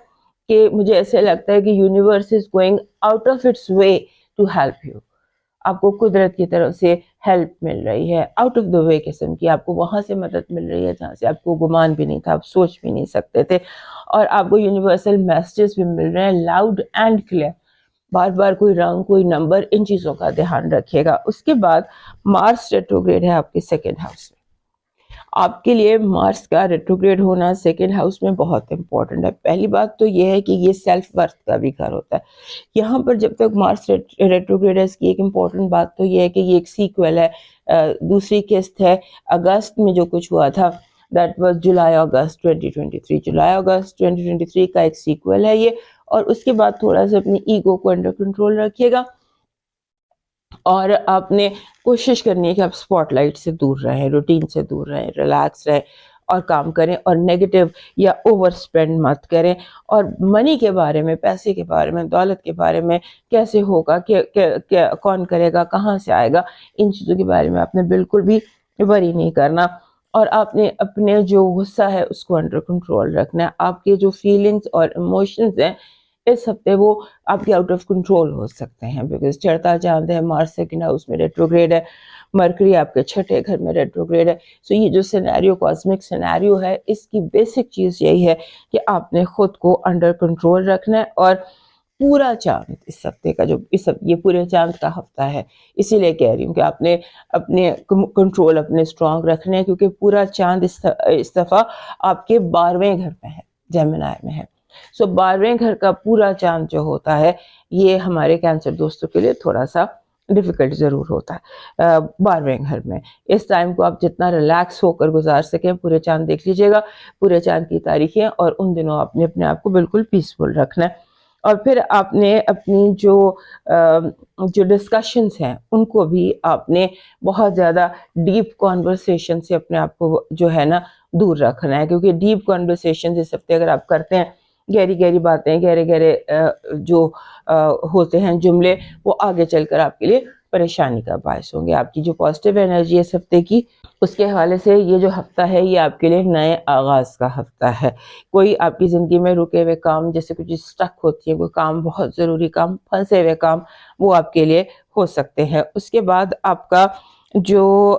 کہ مجھے ایسے لگتا ہے کہ universe is going out of its way to help you. آپ کو قدرت کی طرف سے ہیلپ مل رہی ہے، آؤٹ آف دا وے قسم کی، آپ کو وہاں سے مدد مل رہی ہے جہاں سے آپ کو گمان بھی نہیں تھا، آپ سوچ بھی نہیں سکتے تھے، اور آپ کو یونیورسل میسیجز بھی مل رہے ہیں لاؤڈ اینڈ کلیئر. بار بار کوئی رنگ کوئی نمبر ان چیزوں کا دھیان رکھیے گا. اس کے بعد مارس ریٹروگریڈ ہے آپ کے سیکنڈ ہاؤس میں. آپ کے لیے مارس کا ریٹروگریڈ ہونا سیکنڈ ہاؤس میں بہت امپورٹنٹ ہے. پہلی بات تو یہ ہے کہ یہ سیلف ورتھ کا بھی گھر ہوتا ہے. یہاں پر جب تک مارس ریٹروگریڈ ہے، اس کی ایک امپورٹنٹ بات تو یہ ہے کہ یہ ایک سیکویل ہے. دوسری قسط ہے اگست میں جو کچھ ہوا تھا، دیٹ واز جولائی اگست 2023. جولائی اگست 2023 کا ایک سیکویل ہے یہ. اور اس کے بعد تھوڑا سا اپنی ایگو کو انڈر کنٹرول رکھیے گا، اور آپ نے کوشش کرنی ہے کہ آپ اسپاٹ لائٹ سے دور رہیں، روٹین سے دور رہیں، ریلیکس رہیں اور کام کریں، اور نیگیٹو یا اوور اسپینڈ مت کریں. اور منی کے بارے میں، پیسے کے بارے میں، دولت کے بارے میں، کیسے ہوگا، کون کرے گا، کہاں سے آئے گا، ان چیزوں کے بارے میں آپ نے بالکل بھی وری نہیں کرنا. اور آپ نے اپنے جو غصہ ہے اس کو انڈر کنٹرول رکھنا ہے. آپ کے جو فیلنگز اور ایموشنز ہیں اس ہفتے وہ آپ کے آؤٹ آف کنٹرول ہو سکتے ہیں، بیکاز چڑھتا چاند ہے، مارس سیکنڈ ہاؤس میں ریٹروگریڈ ہے، مرکری آپ کے چھٹے گھر میں ریٹروگریڈ ہے. سو یہ جو سینیریو، کاسمک سینیریو ہے، اس کی بیسک چیز یہی ہے کہ آپ نے خود کو انڈر کنٹرول رکھنا ہے. اور پورا چاند اس ہفتے کا یہ پورے چاند کا ہفتہ ہے، اسی لیے کہہ رہی ہوں کہ آپ نے اپنے کنٹرول اپنے اسٹرانگ رکھنے ہیں، کیونکہ پورا چاند اس دفعہ آپ کے 12ویں گھر میں ہے، جیمنائی میں ہے. سو 12ویں گھر کا پورا چاند جو ہوتا ہے یہ ہمارے کینسر دوستوں کے لیے تھوڑا سا ڈیفیکلٹ ضرور ہوتا ہے 12ویں گھر میں. اس ٹائم کو آپ جتنا ریلیکس ہو کر گزار سکیں، پورے چاند دیکھ لیجیے گا، پورے چاند کی تاریخیں، اور ان دنوں آپ نے اپنے آپ کو بالکل پیسفل رکھنا ہے. اور پھر آپ نے اپنی جو ڈسکشنز ہیں ان کو بھی آپ نے بہت زیادہ ڈیپ کانورسیشن سے اپنے آپ کو جو ہے نا دور رکھنا ہے، کیونکہ ڈیپ کانورسیشن اس ہفتے اگر آپ کرتے ہیں، گہری گہری باتیں، گہرے گہرے جو ہوتے ہیں جملے، وہ آگے چل کر آپ کے لیے پریشانی کا باعث ہوں گے. آپ کی جو پازیٹیو انرجی ہے اس ہفتے کی، اس کے حوالے سے یہ جو ہفتہ ہے یہ آپ کے لیے نئے آغاز کا ہفتہ ہے. کوئی آپ کی زندگی میں رکے ہوئے کام، جیسے کچھ سٹک ہوتی ہے، کوئی کام بہت ضروری کام، پھنسے ہوئے کام، وہ آپ کے لیے ہو سکتے ہیں. اس کے بعد آپ کا جو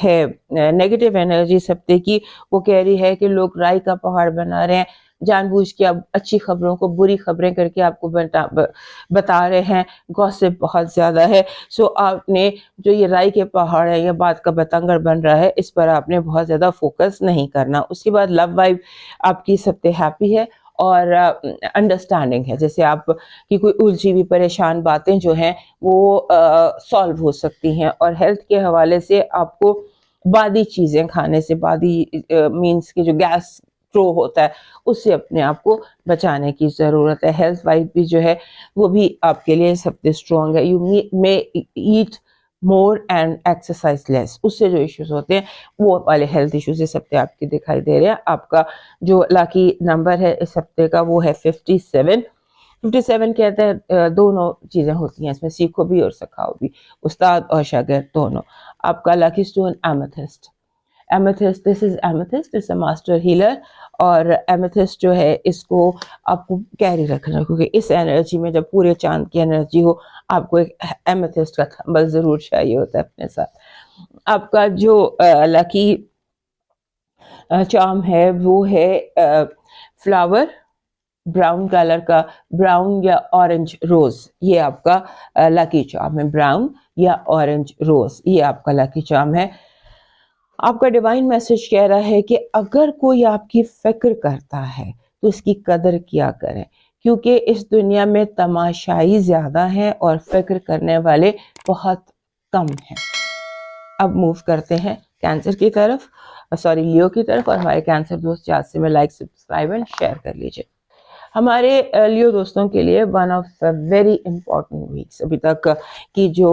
ہے نیگیٹو انرجی اس ہفتے کی، وہ کہہ رہی ہے کہ لوگ رائی کا پہاڑ بنا رہے ہیں، جان بوجھ کے اب اچھی خبروں کو بری خبریں کر کے آپ کو بتا رہے ہیں، گوسپ بہت زیادہ ہے. سو آپ نے جو یہ رائی کے پہاڑ ہے یا بات کا بتنگڑ بن رہا ہے، اس پر آپ نے بہت زیادہ فوکس نہیں کرنا. اس کے بعد لو وائب آپ کی سب سے ہیپی ہے اور انڈرسٹینڈنگ ہے. جیسے آپ کی کوئی الجھی ہوئی پریشان باتیں جو ہیں وہ سالو ہو سکتی ہیں. اور ہیلتھ کے حوالے سے آپ کو بادی چیزیں کھانے سے، بادی مینس کے جو گیس تھرو ہوتا ہے، اس سے اپنے آپ کو بچانے کی ضرورت ہے. ہیلتھ وائز بھی جو ہے وہ بھی آپ کے لیے سب سے اسٹرانگ ہے. You may eat more and exercise less. اس سے جو ایشوز ہوتے ہیں وہ والے ہیلتھ ایشوز اس ہفتے آپ کے دکھائی دے رہے ہیں. آپ کا جو لاکی نمبر ہے اس ہفتے کا وہ ہے 57. 57 کہتے ہیں دونوں چیزیں ہوتی ہیں اس میں، سیکھو بھی اور سکھاؤ بھی، استاد اور شاگرد دونوں. آپ کا lucky stone amethyst. Amethyst, this is amethyst, it's a master healer. اور ایمیتھسٹ جو ہے اس کو آپ کو کیری رکھنا ہے، کیونکہ اس انرجی میں جب پورے چاند کی انرجی ہو، آپ کو ایک ایمیتھسٹ کا تھمبل ضرور چاہیے ہوتا ہے اپنے ساتھ. آپ کا جو لکی چارم ہے وہ ہے فلاور، براؤن کلر کا، براؤن یا اورنج روز. یہ آپ کا لکی چارم ہے، براؤن یا اورنج روز، یہ آپ کا لکی چارم ہے. آپ کا ڈیوائن میسج کہہ رہا ہے کہ اگر کوئی آپ کی فکر کرتا ہے تو اس کی قدر کیا کریں، کیونکہ اس دنیا میں تماشائی زیادہ ہیں اور فکر کرنے والے بہت کم ہیں. اب موو کرتے ہیں کینسر کی طرف، لیو کی طرف. اور ہمارے کینسر دوست جہاں سے میں لائک، سبسکرائب اینڈ شیئر کر لیجئے. ہمارے لیو دوستوں کے لیے ون آف ویری امپورٹنٹ ویکس. ابھی تک کی جو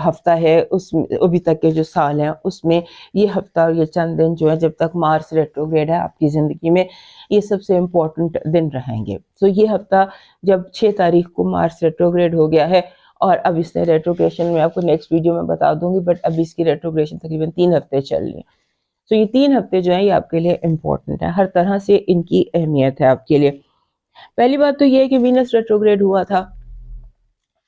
ہفتہ ہے، اس ابھی تک کے جو سال ہیں اس میں یہ ہفتہ اور یہ چند دن جو ہے جب تک مارس ریٹروگریڈ ہے آپ کی زندگی میں، یہ سب سے امپورٹنٹ دن رہیں گے. تو یہ ہفتہ جب 6 تاریخ کو مارس ریٹروگریڈ ہو گیا ہے، اور اب اس نے ریٹروگریشن میں آپ کو نیکسٹ ویڈیو میں بتا دوں گی، بٹ اب اس کی ریٹروگریشن تقریباً 3 ہفتے چل رہی ہیں. تو یہ 3 ہفتے جو ہیں یہ آپ کے لیے امپورٹنٹ ہے، ہر طرح سے ان کی اہمیت ہے آپ کے لیے. پہلی بات تو یہ ہے کہ وینس ریٹروگریڈ ہوا تھا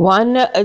1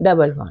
11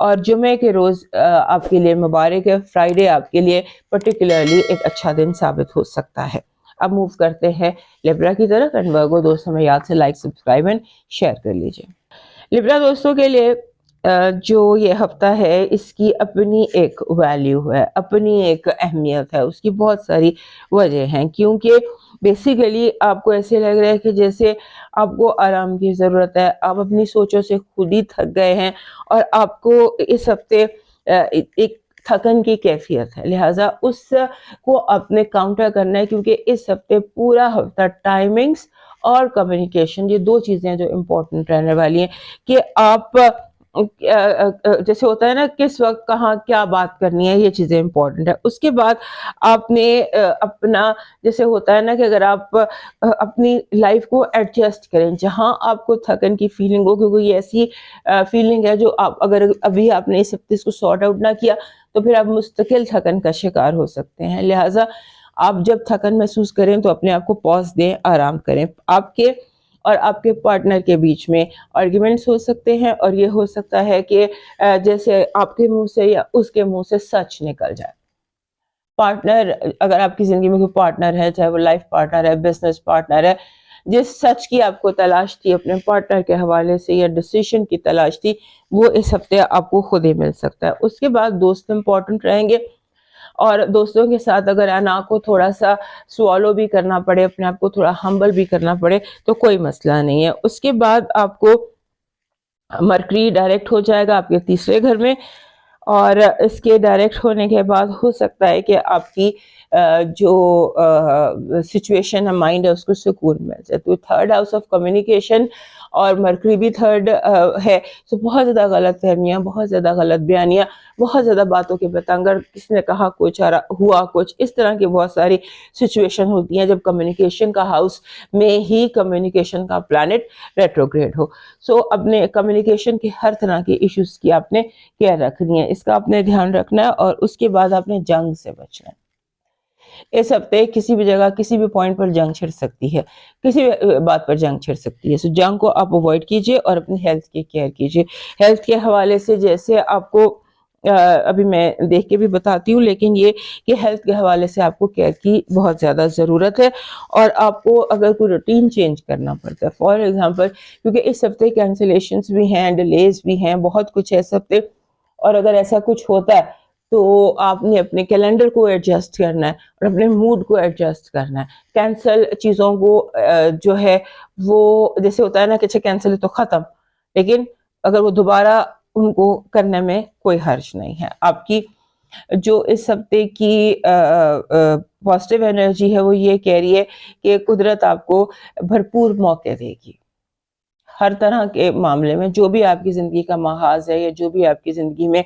اور جمعے کے روز آپ کے لیے مبارک ہے. فرائیڈے آپ کے لیے پرٹیکولرلی ایک اچھا دن ثابت ہو سکتا ہے. اب موو کرتے ہیں لبرا کی طرف. اینڈ ورگو دوستوں میں یاد سے لائک سبسکرائب اینڈ شیئر کر لیجیے. لبرا دوستوں کے لیے جو یہ ہفتہ ہے اس کی اپنی ایک ویلیو ہے, اپنی ایک اہمیت ہے. اس کی بہت ساری وجہ ہیں, کیونکہ بیسیکلی آپ کو ایسے لگ رہا ہے کہ جیسے آپ کو آرام کی ضرورت ہے, آپ اپنی سوچوں سے خود ہی تھک گئے ہیں اور آپ کو اس ہفتے ایک تھکن کی کیفیت ہے. لہٰذا اس کو آپ نے کاؤنٹر کرنا ہے, کیونکہ اس ہفتے پورا ہفتہ ٹائمنگز اور کمیونیکیشن, یہ دو چیزیں جو امپورٹنٹ رہنے والی ہیں. کہ آپ جیسے ہوتا ہے نا کس وقت کہاں کیا بات کرنی ہے, یہ چیزیں امپورٹنٹ ہے. اس کے بعد آپ نے اپنا, جیسے ہوتا ہے نا کہ اگر آپ اپنی لائف کو ایڈجسٹ کریں, جہاں آپ کو تھکن کی فیلنگ ہو, کیونکہ یہ ایسی فیلنگ ہے جو آپ اگر ابھی آپ نے اس ہفتے اس کو سارٹ آؤٹ نہ کیا تو پھر آپ مستقل تھکن کا شکار ہو سکتے ہیں. لہٰذا آپ جب تھکن محسوس کریں تو اپنے آپ کو پاز دیں, آرام کریں. آپ کے اور آپ کے پارٹنر کے بیچ میں آرگیومنٹس ہو سکتے ہیں, اور یہ ہو سکتا ہے کہ جیسے آپ کے منہ سے یا اس کے منہ سے سچ نکل جائے. پارٹنر, اگر آپ کی زندگی میں کوئی پارٹنر ہے, چاہے وہ لائف پارٹنر ہے, بزنس پارٹنر ہے, جس سچ کی آپ کو تلاش تھی اپنے پارٹنر کے حوالے سے یا ڈیسیشن کی تلاش تھی, وہ اس ہفتے آپ کو خود ہی مل سکتا ہے. اس کے بعد دوست امپورٹنٹ رہیں گے, اور دوستوں کے ساتھ اگر انا کو تھوڑا سا سوالو بھی کرنا پڑے, اپنے آپ کو تھوڑا ہمبل بھی کرنا پڑے تو کوئی مسئلہ نہیں ہے. اس کے بعد آپ کو مرکری ڈائریکٹ ہو جائے گا آپ کے تیسرے گھر میں, اور اس کے ڈائریکٹ ہونے کے بعد ہو سکتا ہے کہ آپ کی جو سچویشن ہے, مائنڈ ہے, اس کو سکون مل جائے. تو تھرڈ ہاؤس آف کمیونیکیشن اور مرکری بھی تھرڈ ہے, تو بہت زیادہ غلط فہمیاں, بہت زیادہ غلط بیانیاں, بہت زیادہ باتوں کے بتنگڑ, کس نے کہا کچھ ہوا کچھ, اس طرح کی بہت ساری سچویشن ہوتی ہیں جب کمیونیکیشن کا ہاؤس میں ہی کمیونیکیشن کا پلانٹ ریٹروگریڈ ہو. سو اپنے کمیونیکیشن کے ہر طرح کے ایشوز کی آپ نے کیئر رکھنی ہے, اس کا آپ نے دھیان رکھنا ہے. اور اس کے بعد آپ نے جنگ سے بچنا ہے. اس ہفتے کسی بھی جگہ کسی بھی پوائنٹ پر جنگ چھڑ سکتی ہے, کسی بھی بات پر جنگ چھڑ سکتی ہے. سو جنگ کو آپ اوائڈ کیجئے اور اپنی ہیلتھ کی کیئر کیجئے. ہیلتھ کے حوالے سے جیسے آپ کو ابھی میں دیکھ کے بھی بتاتی ہوں, لیکن یہ کہ ہیلتھ کے حوالے سے آپ کو کیئر کی بہت زیادہ ضرورت ہے, اور آپ کو اگر کوئی روٹین چینج کرنا پڑتا ہے, فار ایگزامپل کیونکہ اس ہفتے کینسلیشنز بھی ہیں, ڈیلیز بھی ہیں, بہت کچھ ہے اس ہفتے, اور اگر ایسا کچھ ہوتا ہے تو آپ نے اپنے کیلنڈر کو ایڈجسٹ کرنا ہے اور اپنے موڈ کو ایڈجسٹ کرنا ہے. کینسل چیزوں کو جو ہے وہ جیسے ہوتا ہے نا کہ اچھا کینسل ہے تو ختم, لیکن اگر وہ دوبارہ ان کو کرنے میں کوئی حرج نہیں ہے. آپ کی جو اس ہفتے کی پازیٹیو انرجی ہے وہ یہ کہہ رہی ہے کہ قدرت آپ کو بھرپور موقع دے گی ہر طرح کے معاملے میں. جو بھی آپ کی زندگی کا محاذ ہے یا جو بھی آپ کی زندگی میں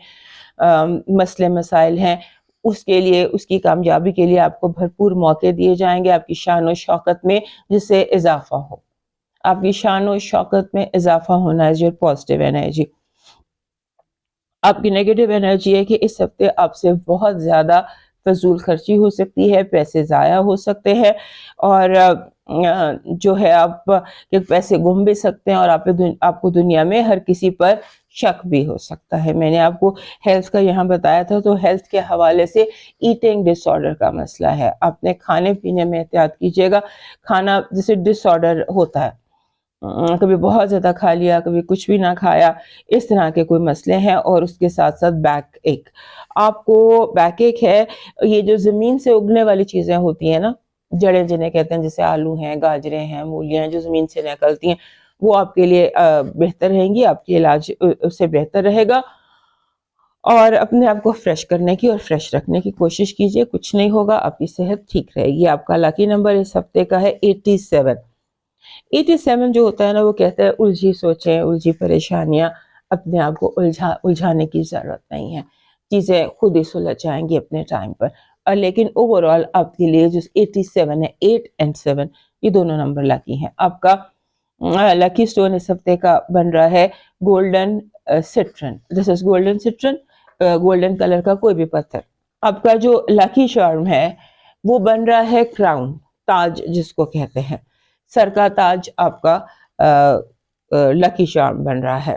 مسئلے مسائل ہیں, اس کے لیے, اس کی کامیابی کے لیے آپ کو بھرپور موقع دیے جائیں گے. آپ کی شان و شوکت میں جس سے اضافہ ہو, آپ کی شان و شوکت میں اضافہ ہونا ہے جو پازیٹیو انرجی. آپ کی نیگیٹو انرجی ہے کہ اس ہفتے آپ سے بہت زیادہ فضول خرچی ہو سکتی ہے, پیسے ضائع ہو سکتے ہیں, اور جو ہے آپ کے پیسے گم بھی سکتے ہیں, اور آپ کو دنیا میں ہر کسی پر شک بھی ہو سکتا ہے. میں نے آپ کو ہیلتھ کا یہاں بتایا تھا, تو ہیلتھ کے حوالے سے ایٹنگ ڈس آرڈر کا مسئلہ ہے. آپ نے کھانے پینے میں احتیاط کیجیے گا. کھانا جیسے ڈس آرڈر ہوتا ہے, کبھی بہت زیادہ کھا لیا, کبھی کچھ بھی نہ کھایا, اس طرح کے کوئی مسئلے ہیں. اور اس کے ساتھ ساتھ بیک ایک, آپ کو بیک ایک ہے, یہ جو زمین سے اگنے والی چیزیں ہوتی ہیں نا, جڑیں جنہیں کہتے ہیں, جیسے آلو ہیں, گاجریں ہیں, مولیاں ہیں, جو زمین سے نکلتی ہیں, وہ آپ کے لیے بہتر رہیں گی, آپ کے علاج اس سے بہتر رہے گا. اور اپنے آپ کو فریش کرنے کی اور فریش رکھنے کی کوشش کیجیے, کچھ نہیں ہوگا, آپ کی صحت ٹھیک رہے گی. آپ کا لاکی نمبر اس ہفتے کا ہے 87. 87 جو ہوتا ہے نا, وہ کہتا ہے الجھی سوچیں, الجھی پریشانیاں, اپنے آپ کو الجھانے کی ضرورت نہیں ہے, چیزیں خود ہی سلجھ جائیں گی اپنے ٹائم پر. لیکن اوور آل آپ کے لیے جو 87 ہے, 8 and 7, یہ دونوں نمبر لاکی ہیں. آپ کا لکی سٹون اس ہفتے کا بن رہا ہے گولڈن سٹرن. دس از گولڈن سٹرن, گولڈن کلر کا کوئی بھی پتھر. آپ کا جو لاکی چارم ہے وہ بن رہا ہے کراؤن, تاج جس کو کہتے ہیں, سر کا تاج آپ کا لکی چارم بن رہا ہے.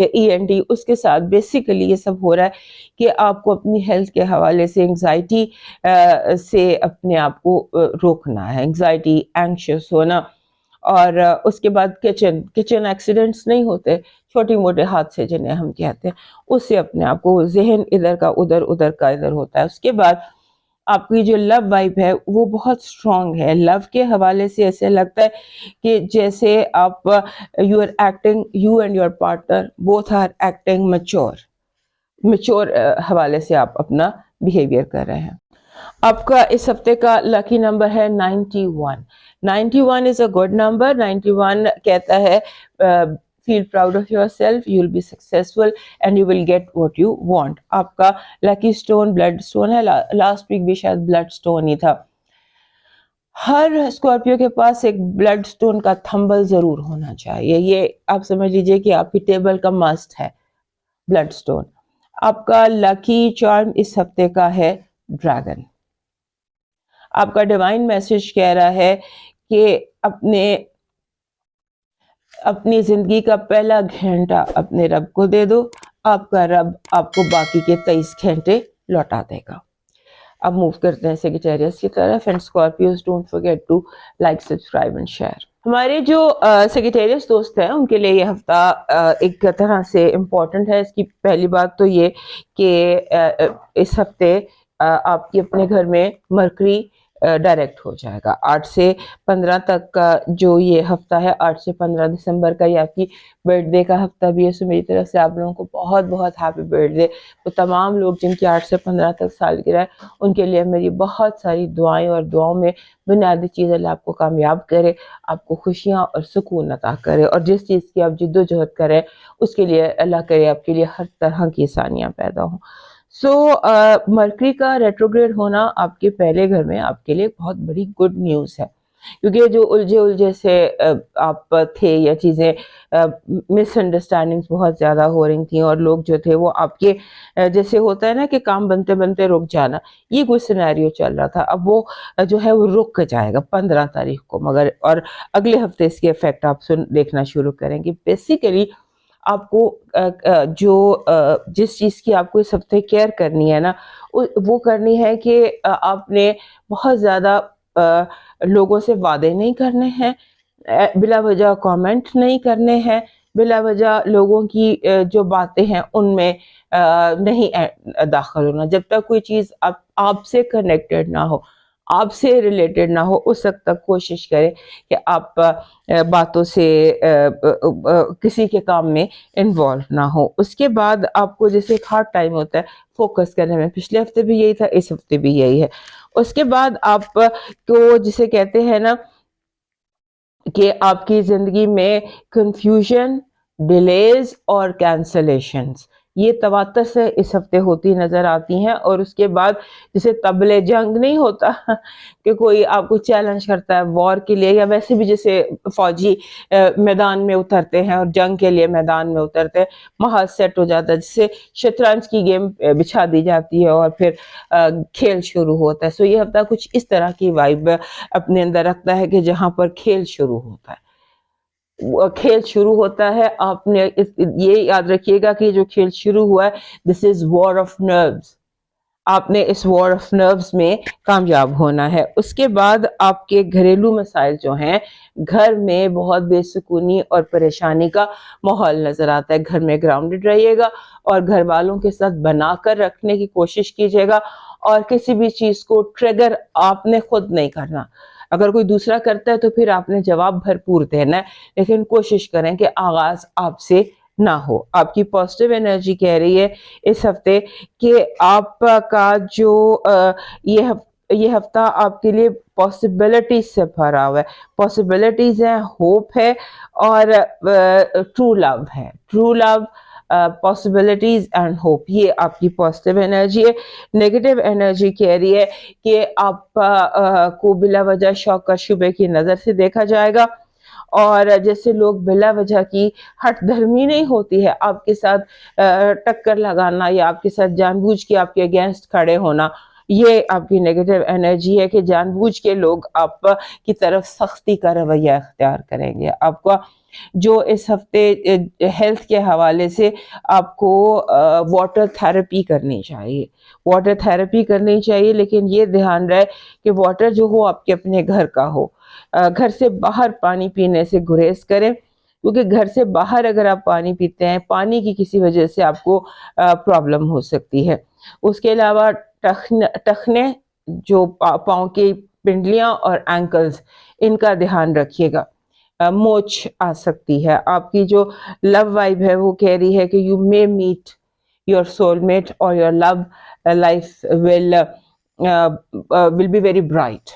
یا ENT، اس کے ساتھ بیسیکلی یہ سب ہو رہا ہے کہ آپ کو اپنی ہیلتھ کے حوالے سے انگزائٹی سے اپنے آپ کو روکنا ہے، انگزائٹی، اینکشس ہونا. اور اس کے بعد کچن ایکسیڈنٹس نہیں ہوتے، چھوٹی موٹے حادثے جنہیں ہم کہتے ہیں، اس سے اپنے آپ کو ذہن ادھر کا ادھر، ادھر کا ادھر ہوتا ہے. اس کے بعد آپ کی جو لو وائب ہے وہ بہت اسٹرانگ ہے. لو کے حوالے سے ایسے لگتا ہے کہ جیسے آپ you are acting, you and your partner both are acting mature حوالے سے آپ اپنا بیہیویئر کر رہے ہیں. آپ کا اس ہفتے کا لکی نمبر ہے 91. 91 is a good number. 91 کہتا ہے feel proud of yourself, you will be successful and you will get what you want. آپ کا لکی سٹون بلڈ سٹون ہے. لاسٹ ویک بھی شاید بلڈ سٹون ہی تھا. ہر اسکارپیو کے پاس ایک بلڈ سٹون کا تھمبل ضرور ہونا چاہیے. یہ آپ سمجھ لیجئے کہ آپ کی ٹیبل کا مسٹ ہے بلڈ سٹون. آپ کا لکی چارم اس ہفتے کا ہے ڈریگن. آپ کا ڈیوائن میسج کہہ رہا ہے کہ اپنی زندگی کا پہلا گھنٹہ اپنے رب کو دے دو، آپ کا رب آپ کو باقی کے 23 گھنٹے لوٹا دے گا. اب موو کرتے ہیں سیگیٹیریس کی طرف. And Scorpios don't forget to like, subscribe and share. ہمارے جو سیگیٹیریس دوست ہیں ان کے لیے یہ ہفتہ ایک طرح سے امپورٹنٹ ہے. اس کی پہلی بات تو یہ کہ اس ہفتے آپ کی اپنے گھر میں مرکری ڈائریکٹ ہو جائے گا. 8 سے 15 تک کا جو یہ ہفتہ ہے، 8 سے 15 دسمبر کا، یہ آپ کی برتھ ڈے کا ہفتہ بھی ہے. سو میری طرف سے آپ لوگوں کو بہت بہت ہیپی برتھ ڈے. تو تمام لوگ جن کی 8 سے 15 تک سالگرہ ہے ان کے لیے میری بہت ساری دعائیں، اور دعاؤں میں بنیادی چیز اللہ آپ کو کامیاب کرے، آپ کو خوشیاں اور سکون عطا کرے، اور جس چیز کی آپ جد و جہد کریں اس کے لیے اللہ کرے آپ کے لیے ہر طرح کی آسانیاں پیدا ہوں. سو مرکری کا ریٹروگریڈ ہونا آپ کے پہلے گھر میں آپ کے لیے بہت بڑی گڈ نیوز ہے. کیونکہ جو الجھے سے آپ تھے، یا چیزیں مس انڈرسٹینڈنگز بہت زیادہ ہو رہی تھیں، اور لوگ جو تھے وہ آپ کے جیسے ہوتا ہے نا کہ کام بنتے بنتے رک جانا، یہ کوئی سینیریو چل رہا تھا. اب وہ جو ہے وہ رک جائے گا 15 تاریخ کو. مگر اور اگلے ہفتے اس کے افیکٹ آپ دیکھنا شروع کریں گے. بیسیکلی آپ کو جو جس چیز کی آپ کو اس ہفتے کیئر کرنی ہے نا، وہ کرنی ہے کہ آپ نے بہت زیادہ لوگوں سے وعدے نہیں کرنے ہیں، بلا وجہ کامنٹ نہیں کرنے ہیں، بلا وجہ لوگوں کی جو باتیں ہیں ان میں نہیں داخل ہونا. جب تک کوئی چیز آپ سے کنیکٹڈ نہ ہو، آپ سے ریلیٹڈ نہ ہو، اس وقت تک کوشش کریں کہ آپ باتوں سے کسی کے کام میں انوالو نہ ہو. اس کے بعد آپ کو جیسے ایک ہارڈ ٹائم ہوتا ہے فوکس کرنے میں، پچھلے ہفتے بھی یہی تھا، اس ہفتے بھی یہی ہے. اس کے بعد آپ کو جسے کہتے ہیں نا کہ آپ کی زندگی میں کنفیوژن، ڈیلیز اور کینسلیشنز یہ تواتر سے اس ہفتے ہوتی نظر آتی ہیں. اور اس کے بعد جسے طبلِ جنگ نہیں ہوتا کہ کوئی آپ کو چیلنج کرتا ہے وار کے لیے، یا ویسے بھی جیسے فوجی میدان میں اترتے ہیں اور جنگ کے لیے میدان میں اترتے ہیں، محاذ سیٹ ہو جاتا ہے، جسے شطرنج کی گیم بچھا دی جاتی ہے اور پھر کھیل شروع ہوتا ہے. سو یہ ہفتہ کچھ اس طرح کی وائب اپنے اندر رکھتا ہے کہ جہاں پر کھیل شروع ہوتا ہے. کھیل شروع ہوتا ہے، آپ نے یہ یاد رکھیے گا کہ جو کھیل شروع ہوا ہے دس از وار آف نروز. آپ نے اس وار آف نروز میں کامیاب ہونا ہے. اس کے بعد آپ کے گھریلو مسائل جو ہیں، گھر میں بہت بے سکونی اور پریشانی کا ماحول نظر آتا ہے. گھر میں گراؤنڈڈ رہیے گا اور گھر والوں کے ساتھ بنا کر رکھنے کی کوشش کیجیے گا، اور کسی بھی چیز کو ٹریگر آپ نے خود نہیں کرنا. اگر کوئی دوسرا کرتا ہے تو پھر آپ نے جواب بھرپور دینا ہے، لیکن کوشش کریں کہ آغاز آپ سے نہ ہو. آپ کی پازیٹیو انرجی کہہ رہی ہے اس ہفتے کہ آپ کا جو یہ ہفتہ آپ کے لیے پاسبلٹیز سے بھرا ہوا ہے. پاسبلٹیز ہیں، ہوپ ہے، اور ٹرو لو ہے. True love, possibilities and hope, یہ آپ کی پازیٹیو انرجی ہے. نیگیٹو انرجی کہہ رہی ہے کہ آپ کو بلا وجہ شوق اور شبہ کی نظر سے دیکھا جائے گا، اور جیسے لوگ بلا وجہ کی ہٹ دھرمی نہیں ہوتی ہے، آپ کے ساتھ ٹکر لگانا یا آپ کے ساتھ جان بوجھ کے آپ کے اگینسٹ کھڑے ہونا، یہ آپ کی نیگیٹو انرجی ہے کہ جان بوجھ کے لوگ آپ کی طرف سختی کا رویہ اختیار کریں گے. آپ کا جو اس ہفتے ہیلتھ کے حوالے سے آپ کو واٹر تھراپی کرنی چاہیے. واٹر تھراپی کرنی چاہیے، لیکن یہ دھیان رہے کہ واٹر جو ہو آپ کے اپنے گھر کا ہو. گھر سے باہر پانی پینے سے گریز کریں، کیونکہ گھر سے باہر اگر آپ پانی پیتے ہیں، پانی کی کسی وجہ سے آپ کو پرابلم ہو سکتی ہے. اس کے علاوہ ٹخنے جو پاؤں کی پنڈلیاں اور اینکلز، ان کا دھیان رکھیے گا. موچ آ سکتی ہے. آپ کی جو لو وائب ہے وہ کہہ رہی ہے کہ you may meet your soul mate اور your love life will be very bright.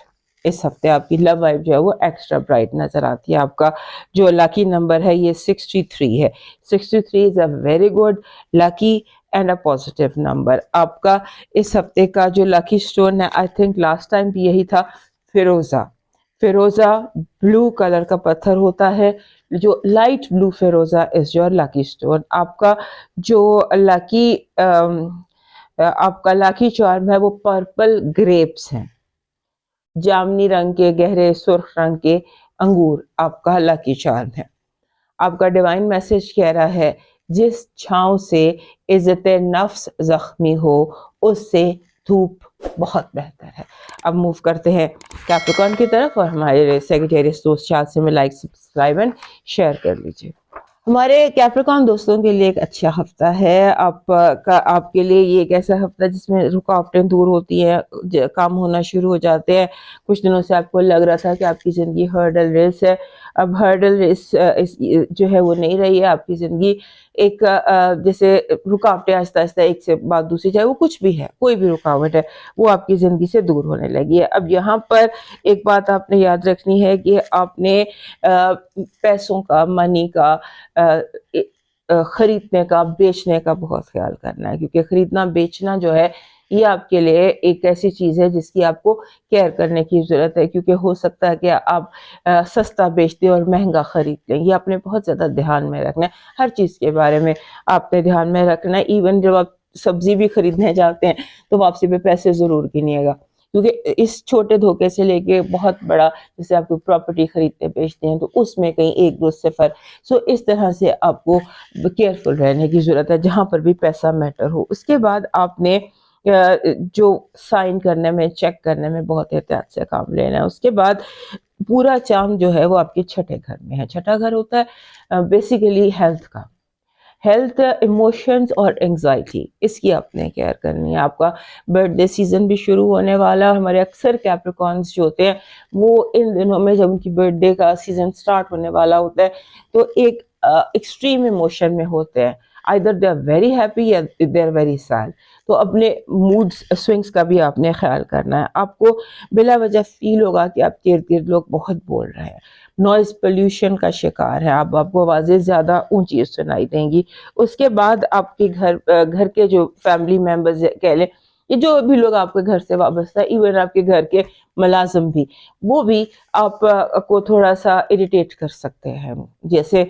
اس ہفتے آپ کی لو وائب جو ہے وہ ایکسٹرا برائٹ نظر آتی ہے. آپ کا جو لاکی نمبر ہے یہ 63 ہے. 63 is a very good lucky and a positive number. آپ کا اس ہفتے کا جو لاکی اسٹون ہے، آئی تھنک لاسٹ ٹائم بھی یہی تھا، فیروزہ. فیروزہ بلو کلر کا پتھر ہوتا ہے. جو لائٹ بلو فیروزہ از یور لاکی اسٹون. آپ کا جو لاکی چارم ہے وہ پرپل گریپس ہیں. جامنی رنگ کے گہرے سرخ رنگ کے انگور آپ کا لاکی چارم ہے. آپ کا ڈیوائن میسج کہہ رہا ہے جس چھاؤں سے عزت نفس زخمی ہو اس سے دھوپ بہت بہتر ہے. اب موو کرتے ہیں کیپریکارن کی طرف، اور ہمارے سیگیٹیریس دوست چارٹ سے میں لائک سبسکرائب اینڈ شیئر کر لیجیے. ہمارے کیپریکارن دوستوں کے لیے ایک اچھا ہفتہ ہے. آپ کے لیے یہ ایک ایسا ہفتہ جس میں رکاوٹیں دور ہوتی ہیں، کام ہونا شروع ہو جاتے ہیں. کچھ دنوں سے آپ کو لگ رہا تھا کہ آپ کی زندگی ہرڈل ریس ہے، اب ہرڈل ریس جو ہے وہ نہیں رہی ہے. آپ کی زندگی ایک جیسے رکاوٹیں آہستہ آہستہ ایک سے بعد دوسری، چاہے وہ کچھ بھی ہے، کوئی بھی رکاوٹ ہے، وہ آپ کی زندگی سے دور ہونے لگی ہے. اب یہاں پر ایک بات آپ نے یاد رکھنی ہے کہ آپ نے پیسوں کا، منی کا، خریدنے کا، بیچنے کا بہت خیال کرنا ہے، کیونکہ خریدنا بیچنا جو ہے یہ آپ کے لیے ایک ایسی چیز ہے جس کی آپ کو کیئر کرنے کی ضرورت ہے. کیونکہ ہو سکتا ہے کہ آپ سستا بیچتے اور مہنگا خرید لیں. یہ آپ نے بہت زیادہ دھیان میں رکھنا ہے. ہر چیز کے بارے میں آپ نے دھیان میں رکھنا ہے. ایون جب آپ سبزی بھی خریدنے جاتے ہیں تو واپسی پہ پیسے ضرور گنیے گا، کیونکہ اس چھوٹے دھوکے سے لے کے بہت بڑا، جیسے آپ کو پراپرٹی خریدتے بیچتے ہیں تو اس میں کہیں 1-2 صفر. اس طرح سے آپ کو کیئرفل رہنے کی ضرورت ہے جہاں پر بھی پیسہ میٹر ہو. اس کے بعد آپ نے جو سائن کرنے میں، چیک کرنے میں بہت احتیاط سے کام لینا ہے. اس کے بعد پورا چاند جو ہے وہ آپ کے چھٹے گھر میں ہے. چھٹا گھر ہوتا ہے بیسیکلی ہیلتھ کا. ہیلتھ، ایموشنز اور انگزائٹی، اس کی آپ نے کیئر کرنی ہے. آپ کا برتھ ڈے سیزن بھی شروع ہونے والا. ہمارے اکثر کیپریکارنز جو ہوتے ہیں وہ ان دنوں میں جب ان کی برتھ ڈے کا سیزن سٹارٹ ہونے والا ہوتا ہے تو ایک ایکسٹریم ایموشن میں ہوتے ہیں. either they are very happy یا they are very sad. تو اپنے موڈ سوئنگز کا بھی آپ نے خیال کرنا ہے. آپ کو بلا وجہ فیل ہوگا کہ آپ کے ارد گرد لوگ بہت بول رہے ہیں. نوائز پولیوشن کا شکار ہے آپ کو آوازیں زیادہ اونچی سنائی دیں گی. اس کے بعد آپ کے گھر کے جو فیملی ممبرز کہہ لیں، یہ جو بھی لوگ آپ کے گھر سے وابستہ ہے، ایون آپ کے گھر کے ملازم بھی، وہ بھی آپ کو تھوڑا سا اریٹیٹ کر سکتے ہیں. جیسے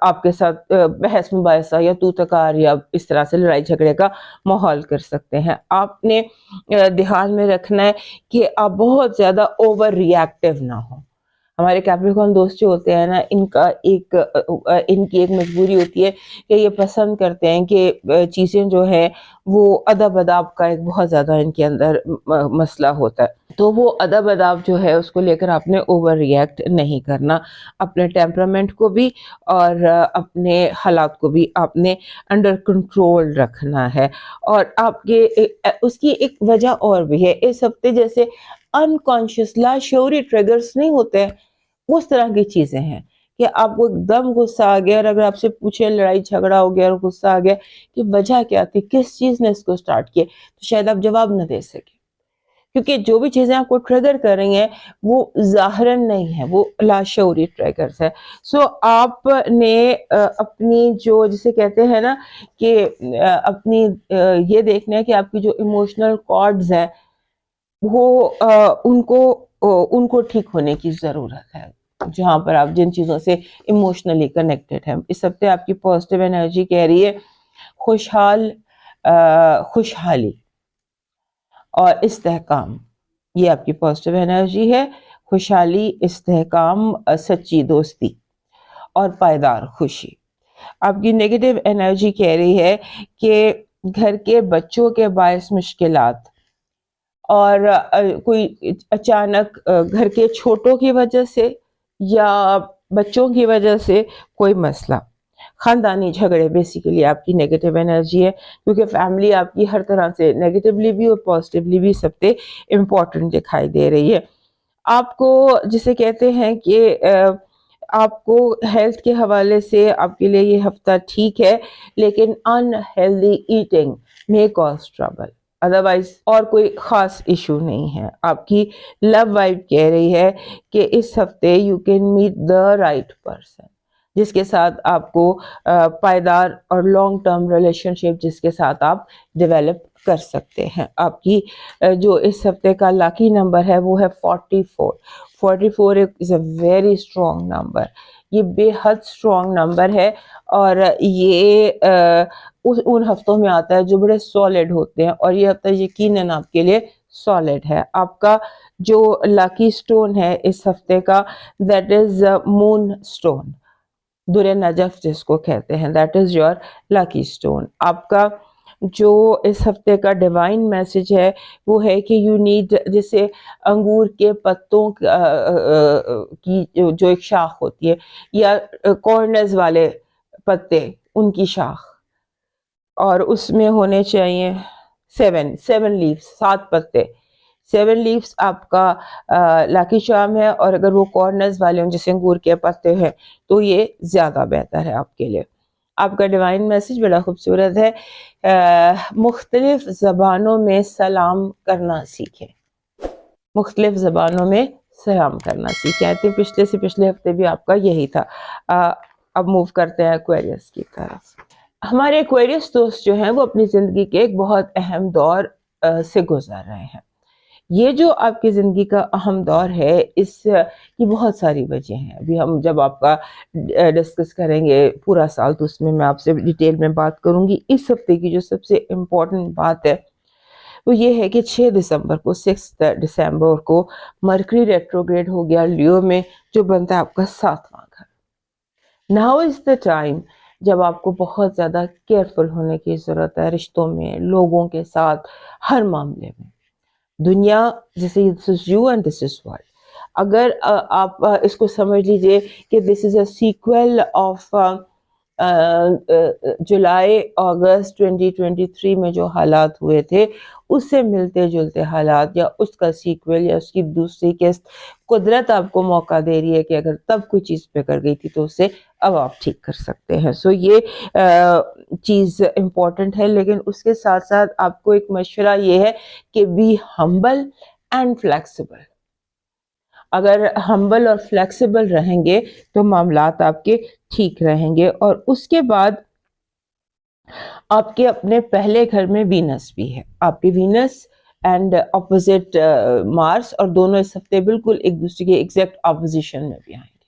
آپ کے ساتھ بحث مباحثہ یا تو تکار یا اس طرح سے لڑائی جھگڑے کا ماحول کر سکتے ہیں. آپ نے دھیان میں رکھنا ہے کہ آپ بہت زیادہ اوور ری ایکٹیو نہ ہوں. ہمارے کیپریکارن دوست جو ہوتے ہیں نا، ان کی ایک مجبوری ہوتی ہے کہ یہ پسند کرتے ہیں کہ چیزیں جو ہیں وہ ادب اداب کا ایک بہت زیادہ ان کے اندر مسئلہ ہوتا ہے. تو وہ ادب اداب جو ہے اس کو لے کر آپ نے اوور ری ایکٹ نہیں کرنا. اپنے ٹیمپرامنٹ کو بھی اور اپنے حالات کو بھی آپ نے انڈر کنٹرول رکھنا ہے. اور آپ کے اس کی ایک وجہ اور بھی ہے. اس ہفتے جیسے انکانشیس لاشعوری ٹریگرز نہیں ہوتے، اس طرح کی چیزیں ہیں کہ آپ کو ایک دم غصہ آ گیا، اور اگر آپ سے پوچھے لڑائی جھگڑا ہو گیا اور غصہ آ گیا کہ وجہ کیا تھی، کس چیز نے اس کو سٹارٹ کیا، تو شاید آپ جواب نہ دے سکے، کیونکہ جو بھی چیزیں آپ کو ٹریگر کر رہی ہیں وہ ظاہراً نہیں ہے، وہ لاشعوری ٹریگرز ہے. آپ نے اپنی جو جسے کہتے ہیں نا کہ اپنی یہ دیکھنا ہے کہ آپ کی جو ایموشنل کارڈز ہیں وہ ان کو ٹھیک ہونے کی ضرورت ہے. جہاں پر آپ جن چیزوں سے ایموشنلی کنیکٹڈ ہیں. اس ہفتے آپ کی پازیٹیو انرجی کہہ رہی ہے خوشحالی. اور استحکام، یہ آپ کی پازیٹیو انرجی ہے. خوشحالی، استحکام، سچی دوستی اور پائیدار خوشی. آپ کی نیگیٹو انرجی کہہ رہی ہے کہ گھر کے بچوں کے باعث مشکلات، اور کوئی اچانک گھر کے چھوٹوں کی وجہ سے یا بچوں کی وجہ سے کوئی مسئلہ. خاندانی جھگڑے بیسیکلی آپ کی نیگیٹو انرجی ہے، کیونکہ فیملی آپ کی ہر طرح سے نیگیٹولی بھی اور پازیٹیولی بھی سب سے امپورٹنٹ دکھائی دے رہی ہے. آپ کو جسے کہتے ہیں کہ آپ کو ہیلتھ کے حوالے سے آپ کے لیے یہ ہفتہ ٹھیک ہے، لیکن unhealthy eating may cause trouble. Otherwise اور کوئی خاص ایشو نہیں ہے. آپ کی لو وائب کہہ رہی ہے کہ اس ہفتے you can meet the right person, جس کے ساتھ آپ کو پائیدار اور لانگ ٹرم ریلیشن شپ جس کے ساتھ آپ ڈیولپ کر سکتے ہیں. آپ کی جو اس ہفتے کا لاکی نمبر ہے وہ ہے 44. 44 از اے ویری اسٹرانگ نمبر. یہ بے حد اسٹرانگ نمبر ہے، اور یہ ان ہفتوں میں آتا ہے جو بڑے سالڈ ہوتے ہیں، اور یہ ہفتہ یقیناً آپ کے لیے سالڈ ہے. آپ کا جو لاکی سٹون ہے اس ہفتے کا، دیٹ از مون سٹون، در نجف جس کو کہتے ہیں، that is your lucky stone. آپ کا جو اس ہفتے کا ڈیوائن میسج ہے وہ ہے کہ یو نیڈ، جسے انگور کے پتوں کی جو ایک شاخ ہوتی ہے، یا کارنرز والے پتے ان کی شاخ، اور اس میں ہونے چاہیے 7 لیوز، 7 پتے. 7 لیوز آپ کا لاکی چارم ہے، اور اگر وہ کارنرز والے ہوں جیسے انگور کے پتے ہیں تو یہ زیادہ بہتر ہے آپ کے لیے. آپ کا ڈیوائن میسج بڑا خوبصورت ہے. مختلف زبانوں میں سلام کرنا سیکھیں. مختلف زبانوں میں سلام کرنا سیکھیں. آئی تھنک پچھلے سے پچھلے ہفتے بھی آپ کا یہی تھا. اب موو کرتے ہیں ایکویریس کی طرف. ہمارے ایکویریس دوست جو ہیں وہ اپنی زندگی کے ایک بہت اہم دور سے گزر رہے ہیں. یہ جو آپ کی زندگی کا اہم دور ہے، اس کی بہت ساری وجہ ہیں. ابھی ہم جب آپ کا ڈسکس کریں گے پورا سال تو اس میں آپ سے ڈیٹیل میں بات کروں گی. اس ہفتے کی جو سب سے امپورٹنٹ بات ہے وہ یہ ہے کہ 6 دسمبر کو مرکری ریٹروگریڈ ہو گیا لیو میں، جو بنتا ہے آپ کا 7واں گھر. ناؤ از دا ٹائم جب آپ کو بہت زیادہ کیئرفل ہونے کی ضرورت ہے، رشتوں میں، لوگوں کے ساتھ، ہر معاملے میں. دنیا جیسے this is you and this is world. اگر آپ اس کو سمجھ لیجئے کہ دس از اے سیکویل آف جولائی اگست 2023 میں جو حالات ہوئے تھے اس سے ملتے جلتے حالات، یا اس کا سیکویل یا اس کی دوسری قسط. قدرت آپ کو موقع دے رہی ہے کہ اگر تب کوئی چیز پہ کر گئی تھی تو اسے اب آپ ٹھیک کر سکتے ہیں. سو یہ چیز امپورٹنٹ ہے، لیکن اس کے ساتھ ساتھ آپ کو ایک مشورہ یہ ہے کہ بی ہمبل اینڈ فلیکسیبل. اگر ہمبل اور فلیکسیبل رہیں گے تو معاملات آپ کے ٹھیک رہیں گے. اور اس کے بعد آپ کے اپنے پہلے گھر میں وینس بھی ہے. آپ کی وینس اینڈ اپوزٹ مارس، اور دونوں اس ہفتے بالکل ایک دوسرے کے ایگزیکٹ اپوزیشن میں بھی آئیں گے.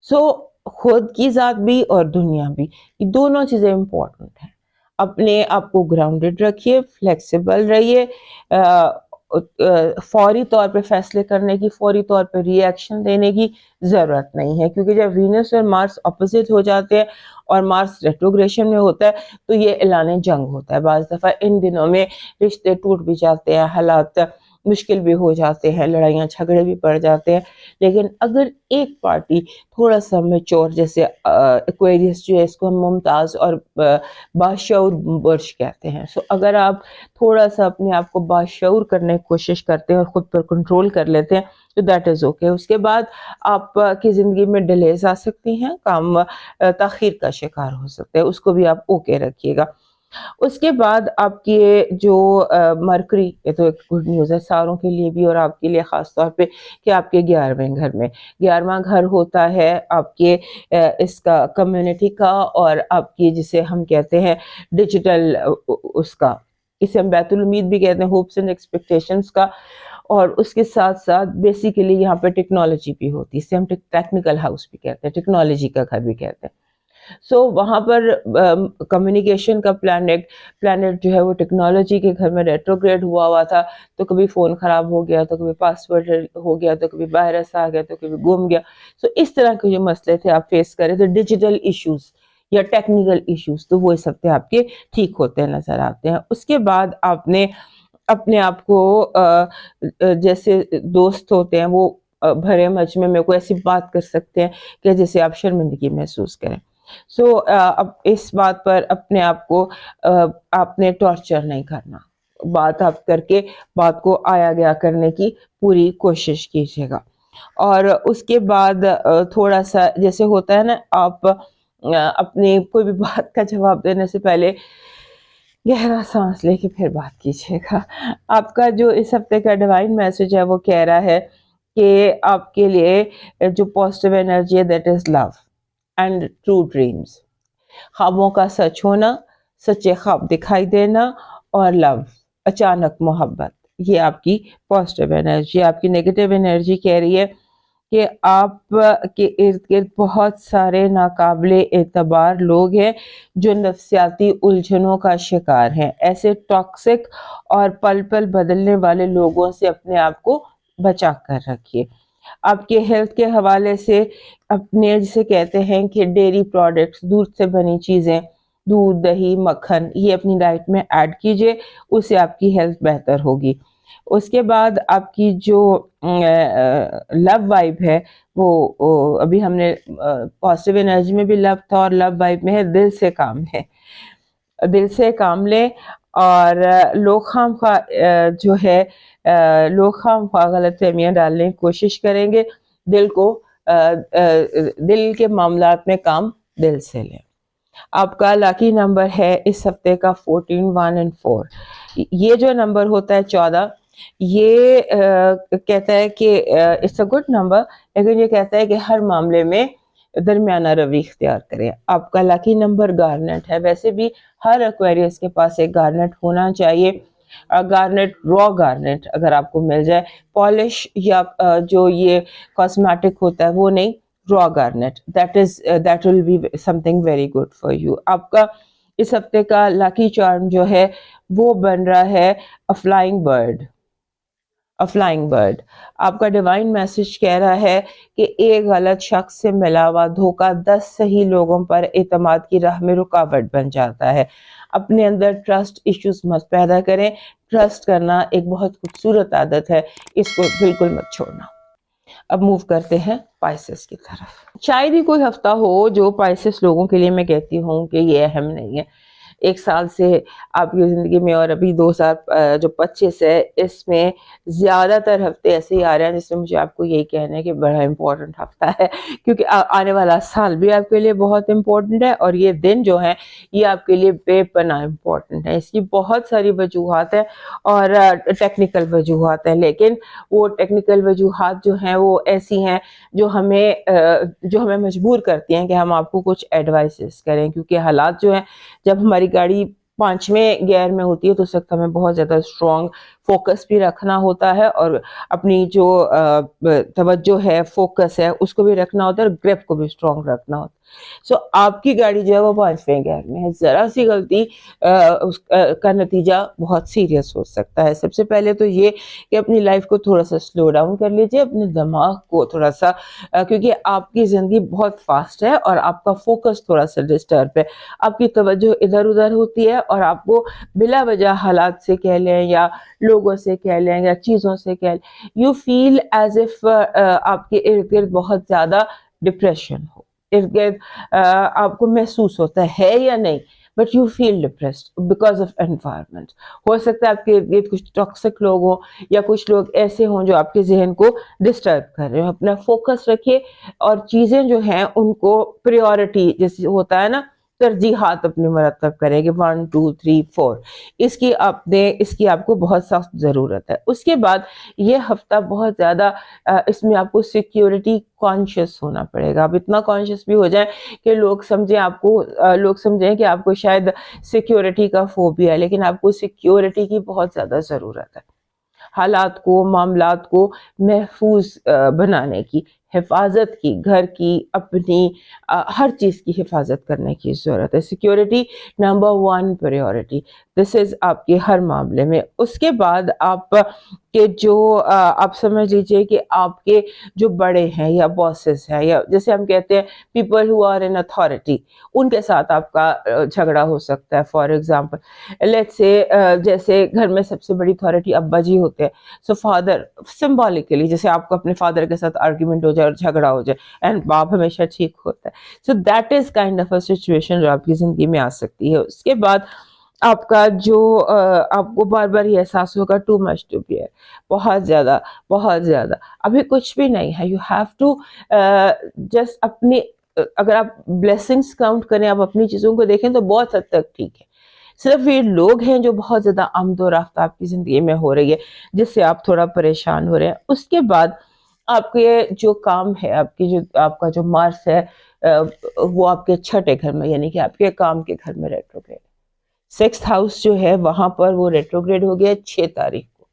سو خود کی ذات بھی اور دنیا بھی، یہ دونوں چیزیں امپورٹنٹ ہیں. اپنے آپ کو گراؤنڈڈ رکھیے، فلیکسیبل رہیے. فوری طور پہ فیصلے کرنے کی، فوری طور پہ ری ایکشن دینے کی ضرورت نہیں ہے، کیونکہ جب وینس اور مارس اپوزٹ ہو جاتے ہیں اور مارس ریٹروگریشن میں ہوتا ہے تو یہ اعلان جنگ ہوتا ہے. بعض دفعہ ان دنوں میں رشتے ٹوٹ بھی جاتے ہیں، حالات مشکل بھی ہو جاتے ہیں، لڑائیاں جھگڑے بھی پڑ جاتے ہیں. لیکن اگر ایک پارٹی تھوڑا سا میچور، جیسے ایکویریس جو ہے اس کو ہم ممتاز اور باشعور برج کہتے ہیں، سو اگر آپ تھوڑا سا اپنے آپ کو باشعور کرنے کی کوشش کرتے ہیں اور خود پر کنٹرول کر لیتے ہیں تو دیٹ از اوکے. اس کے بعد آپ کی زندگی میں ڈیلیز آ سکتی ہیں، کام تاخیر کا شکار ہو سکتے ہیں، اس کو بھی آپ اوکے رکھیے گا. اس کے بعد آپ کے جو مرکری، یہ تو ایک گڈ نیوز ہے ساروں کے لیے بھی اور آپ کے لیے خاص طور پہ، کہ آپ کے 11ویں گھر میں، 11واں گھر ہوتا ہے آپ کے اس کا کمیونٹی کا، اور آپ کی جسے ہم کہتے ہیں ڈیجیٹل، اس کا، اسے ہم بیت الامید بھی کہتے ہیں، ہوپس اینڈ ایکسپیکٹیشنز کا. اور اس کے ساتھ ساتھ بیسیکلی یہاں پہ ٹیکنالوجی بھی ہوتی ہے، اسے ہم ٹیکنیکل ہاؤس بھی کہتے ہیں، ٹیکنالوجی کا گھر بھی کہتے ہیں. سو وہاں پر کمیونیکیشن کا پلانٹ جو ہے وہ ٹیکنالوجی کے گھر میں ریٹروگریڈ ہوا تھا. تو کبھی فون خراب ہو گیا، تو کبھی پاسورڈ ہو گیا، تو کبھی وائرس آ گیا، تو کبھی گم گیا. سو اس طرح کے جو مسئلے تھے آپ فیس کرے تھے، ڈیجیٹل ایشوز یا ٹیکنیکل ایشوز، تو وہ اس ہفتے آپ کے ٹھیک ہوتے نظر آتے ہیں. اس کے بعد آپ نے اپنے آپ کو جیسے دوست ہوتے ہیں وہ بھرے مجمع میں کوئی ایسی بات کر سکتے ہیں کہ جسے آپ شرمندگی محسوس کریں. سو اب اس بات پر اپنے آپ کو آپ نے ٹارچر نہیں کرنا، بات آپ کر کے بات کو آیا گیا کرنے کی پوری کوشش کیجیے گا. اور اس کے بعد تھوڑا سا جیسے ہوتا ہے نا، آپ اپنی کوئی بھی بات کا جواب دینے سے پہلے گہرا سانس لے کے پھر بات کیجیے گا. آپ کا جو اس ہفتے کا ڈیوائن میسج ہے وہ کہہ رہا ہے کہ آپ کے لیے جو پازیٹیو انرجی ہے that is love and true dreams. خوابوں کا سچ ہونا، سچے خواب دکھائی دینا، اور لو، اچانک محبت، یہ آپ کی پازیٹیو انرجی. آپ کی نیگیٹو انرجی کہہ رہی ہے کہ آپ کے ارد گرد بہت سارے ناقابل اعتبار لوگ ہیں جو نفسیاتی الجھنوں کا شکار ہیں. ایسے ٹاکسک اور پل پل بدلنے والے لوگوں سے اپنے آپ کو بچا کر رکھیے. آپ کے ہیلتھ کے حوالے سے اپنے جسے کہتے ہیں کہ ڈیری پروڈکٹس، دودھ سے بنی چیزیں، دودھ، دہی، مکھن، یہ اپنی ڈائٹ میں ایڈ کیجئے، اس سے آپ کی ہیلتھ بہتر ہوگی. اس کے بعد آپ کی جو لو وائب ہے وہ ابھی ہم نے پازیٹیو انرجی میں بھی لو تھا، اور لو وائب میں ہے دل سے کام لیں. دل سے کام لیں، اور لوگ خام خواہ جو ہے لوگ خام خواہ غلط فہمیاں ڈالنے کی کوشش کریں گے. دل کو دل کے معاملات میں کام دل سے لیں. آپ کا لاکی نمبر ہے اس ہفتے کا 14، 1 and 4. یہ جو نمبر ہوتا ہے 14، یہ کہتا ہے کہ اٹس اے گڈ نمبر، لیکن یہ کہتا ہے کہ ہر معاملے میں درمیانہ روی اختیار کریں. آپ کا لاکی نمبر گارنٹ ہے. ویسے بھی ہر ایکویریس کے پاس ایک گارنٹ ہونا چاہیے. گارنٹ، را گارنٹ اگر آپ کو مل جائے، پالش یا جو یہ کاسمیٹک ہوتا ہے وہ نہیں، raw garnet, that will be something very good for you. آپ کا اس ہفتے کا لاکی چارم جو ہے وہ بن رہا ہے فلائنگ برڈ. Flying bird. آپ کا ڈیوائن میسج کہہ رہا ہے کہ ایک غلط شخص سے ملا ہوا دھوکہ 10 صحیح لوگوں پر اعتماد کی راہ میں رکاوٹ بن جاتا ہے. اپنے اندر ٹرسٹ ایشوز مت پیدا کریں. ٹرسٹ کرنا ایک بہت خوبصورت عادت ہے، اس کو بالکل مت چھوڑنا. اب موو کرتے ہیں پائسس کی طرف. شاید ہی کوئی ہفتہ ہو جو پائسس لوگوں کے لیے میں کہتی ہوں کہ یہ اہم نہیں ہے. ایک سال سے آپ کی زندگی میں، اور ابھی 2025 ہے، اس میں زیادہ تر ہفتے ایسے ہی آ رہے ہیں جس میں مجھے آپ کو یہی کہنا ہے کہ بڑا امپورٹنٹ ہفتہ ہے، کیونکہ آنے والا سال بھی آپ کے لیے بہت امپورٹنٹ ہے، اور یہ دن جو ہیں یہ آپ کے لیے بے پناہ امپورٹنٹ ہے. اس کی بہت ساری وجوہات ہیں اور ٹیکنیکل وجوہات ہیں، لیکن وہ ٹیکنیکل وجوہات جو ہیں وہ ایسی ہیں جو ہمیں مجبور کرتی ہیں کہ ہم آپ کو کچھ ایڈوائسز کریں. کیونکہ حالات جو ہیں، جب ہماری گاڑی 5ویں گیئر میں ہوتی ہے تو اس وقت ہمیں بہت زیادہ اسٹرانگ فوکس بھی رکھنا ہوتا ہے، اور اپنی جو توجہ ہے، فوکس ہے، اس کو بھی رکھنا ہوتا ہے، اور گریپ کو بھی اسٹرانگ رکھنا ہوتا ہے. سو آپ کی گاڑی جو ہے وہ 5ویں گیئر میں ہے. ذرا سی غلطی کا نتیجہ بہت سیریس ہو سکتا ہے. سب سے پہلے تو یہ کہ اپنی لائف کو تھوڑا سا سلو ڈاؤن کر لیجیے، اپنے دماغ کو تھوڑا سا، کیونکہ آپ کی زندگی بہت فاسٹ ہے اور آپ کا فوکس تھوڑا سا ڈسٹرب ہے. آپ کی توجہ ادھر ادھر ہوتی ہے، اور آپ کو بلا وجہ حالات سے کہہ لیں یا لوگوں سے کہہ لیں یا چیزوں سے کہہ لیں، یو فیل ایز اف آپ کے ارد گرد بہت زیادہ ڈپریشن ہو. ارد گرد آپ کو محسوس ہوتا ہے یا نہیں، but you feel depressed because of environment. ہو سکتا ہے آپ کے ارد گرد کچھ ٹاکسک لوگ ہوں، یا کچھ لوگ ایسے ہوں جو آپ کے ذہن کو ڈسٹرب کر رہے ہوں. اپنا فوکس رکھیے، اور چیزیں جو ہیں ان کو پریورٹی جیسے ہوتا ہے نا، ترجیحات اپنی مرتب کریں کہ 1 2 3 4. اس کی آپ کو بہت سخت ضرورت ہے. اس کے بعد یہ ہفتہ بہت زیادہ اس میں آپ کو سیکیورٹی کانشیس ہونا پڑے گا. آپ اتنا کانشیس بھی ہو جائیں کہ لوگ سمجھیں کہ آپ کو شاید سیکیورٹی کا فوبیا ہے، لیکن آپ کو سیکیورٹی کی بہت زیادہ ضرورت ہے. حالات کو، معاملات کو محفوظ بنانے کی، حفاظت کی، گھر کی، اپنی ہر چیز کی حفاظت کرنے کی ضرورت ہے. Security number 1 priority. This is آپ کے ہر معاملے میں. اس کے بعد آپ کے جو آپ سمجھ لیجئے کہ آپ کے جو بڑے ہیں یا باسز ہیں، یا جیسے ہم کہتے ہیں people who are in authority, ان کے ساتھ آپ کا جھگڑا ہو سکتا ہے. فار ایگزامپل لیٹس سے جیسے گھر میں سب سے بڑی اتھارٹی ابا جی ہوتے ہیں، سو فادر سمبولکلی جیسے آپ کو اپنے فادر کے ساتھ آرگیومنٹ ہو جائے اور جھگڑا ہو جائے اینڈ باپ ہمیشہ ٹھیک ہوتا ہے. So that is kind of a situation جو آپ کی زندگی میں آ سکتی ہے. اس کے بعد آپ کا جو آپ کو بار بار یہ احساس ہوگا ٹو مچ ٹو بیئر، بہت زیادہ بہت زیادہ، ابھی کچھ بھی نہیں ہے. یو ہیو ٹو جسٹ اپنی، اگر آپ بلیسنگز کاؤنٹ کریں، آپ اپنی چیزوں کو دیکھیں تو بہت حد تک ٹھیک ہے. صرف یہ لوگ ہیں جو بہت زیادہ آمد و رفت آپ کی زندگی میں ہو رہی ہے جس سے آپ تھوڑا پریشان ہو رہے ہیں. اس کے بعد آپ کے جو کام ہے، آپ کا جو مارس ہے وہ آپ کے چھٹے گھر میں، یعنی کہ آپ کے کام کے گھر میں ریٹروگریڈ. 6th ہاؤس جو ہے وہاں پر وہ ریٹروگریڈ ہو گیا 6 تاریخ کو.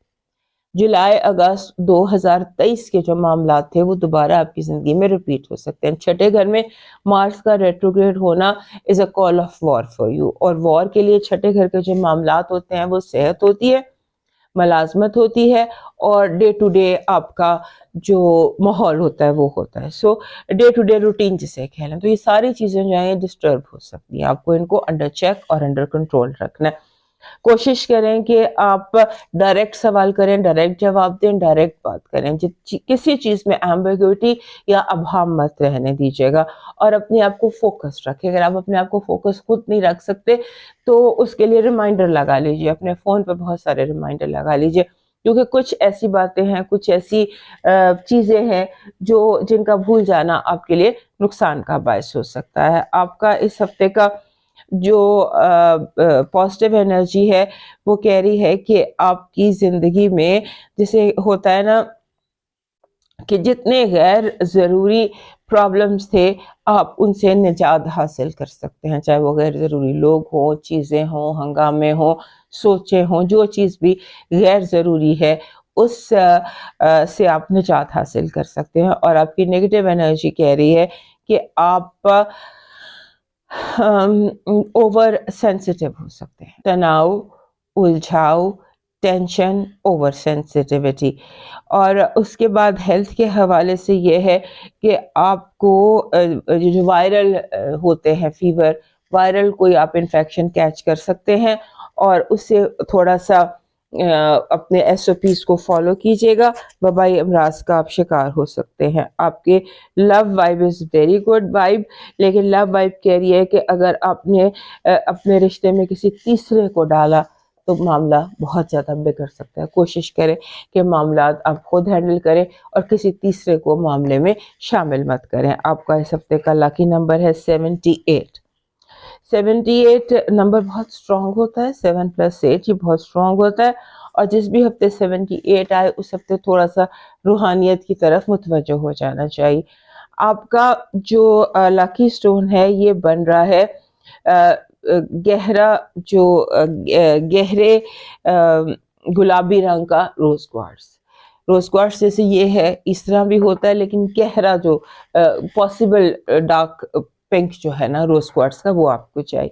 جولائی اگست 2023 کے جو معاملات تھے وہ دوبارہ آپ کی زندگی میں ریپیٹ ہو سکتے ہیں. چھٹے گھر میں مارس کا ریٹروگریڈ ہونا is a call of war for you. اور وار کے لیے چھٹے گھر کے جو معاملات ہوتے ہیں وہ صحت ہوتی ہے، ملازمت ہوتی ہے، اور ڈے ٹو ڈے آپ کا جو ماحول ہوتا ہے وہ ہوتا ہے. سو ڈے ٹو ڈے روٹین جسے کہہ لیں، تو یہ ساری چیزیں جو ہیں ڈسٹرب ہو سکتی ہیں. آپ کو ان کو انڈر چیک اور انڈر کنٹرول رکھنا ہے. کوشش کریں کہ آپ ڈائریکٹ سوال کریں، ڈائریکٹ جواب دیں، ڈائریکٹ بات کریں. کسی چیز میں ایمبیگوٹی یا ابہام مت رہنے دیجیے گا، اور اپنے آپ کو فوکس رکھیں. اگر آپ اپنے آپ کو فوکس خود نہیں رکھ سکتے تو اس کے لیے ریمائنڈر لگا لیجیے، اپنے فون پہ بہت سارے ریمائنڈر لگا لیجیے، کیونکہ کچھ ایسی باتیں ہیں، کچھ ایسی چیزیں ہیں جن کا بھول جانا آپ کے لیے نقصان کا باعث ہو سکتا ہے. آپ کا اس ہفتے کا جو پازیٹیو انرجی ہے وہ کہہ رہی ہے کہ آپ کی زندگی میں جیسے ہوتا ہے نا کہ جتنے غیر ضروری پرابلمز تھے آپ ان سے نجات حاصل کر سکتے ہیں، چاہے وہ غیر ضروری لوگ ہوں، چیزیں ہوں، ہنگامے ہوں، سوچیں ہوں، جو چیز بھی غیر ضروری ہے اس سے آپ نجات حاصل کر سکتے ہیں. اور آپ کی نیگیٹو انرجی کہہ رہی ہے کہ آپ اوور سینسیٹیو ہو سکتے ہیں. تناؤ، الجھاؤ، ٹینشن، اوور سینسیٹیوٹی. اور اس کے بعد ہیلتھ کے حوالے سے یہ ہے کہ آپ کو جو وائرل ہوتے ہیں فیور، وائرل کوئی آپ انفیکشن کیچ کر سکتے ہیں، اور اس سے تھوڑا سا اپنے SOPs کو فالو کیجیے گا، وبائی امراض کا آپ شکار ہو سکتے ہیں. آپ کے love vibe is very good vibe, لیکن لو وائب کہہ رہی ہے کہ اگر آپ نے اپنے رشتے میں کسی تیسرے کو ڈالا تو معاملہ بہت زیادہ بگڑ سکتا ہے. کوشش کریں کہ معاملات آپ خود ہینڈل کریں اور کسی تیسرے کو معاملے میں شامل مت کریں. آپ کا اس ہفتے کا لاکی نمبر ہے 78. 78 نمبر بہت سٹرونگ ہوتا ہے، 7+8 یہ بہت سٹرونگ ہوتا ہے، اور جس بھی ہفتے 78 آئے اس ہفتے تھوڑا سا روحانیت کی طرف متوجہ ہو جانا چاہیے. آپ کا جو لاکی سٹون ہے یہ بن رہا ہے گہرا جو گہرے گلابی رنگ کا روز کوارٹز. روز کوارٹز جیسے یہ ہے اس طرح بھی ہوتا ہے، لیکن گہرا جو پاسبل ڈارک پنک جو ہے نا روز کوارٹز کا وہ آپ کو چاہیے.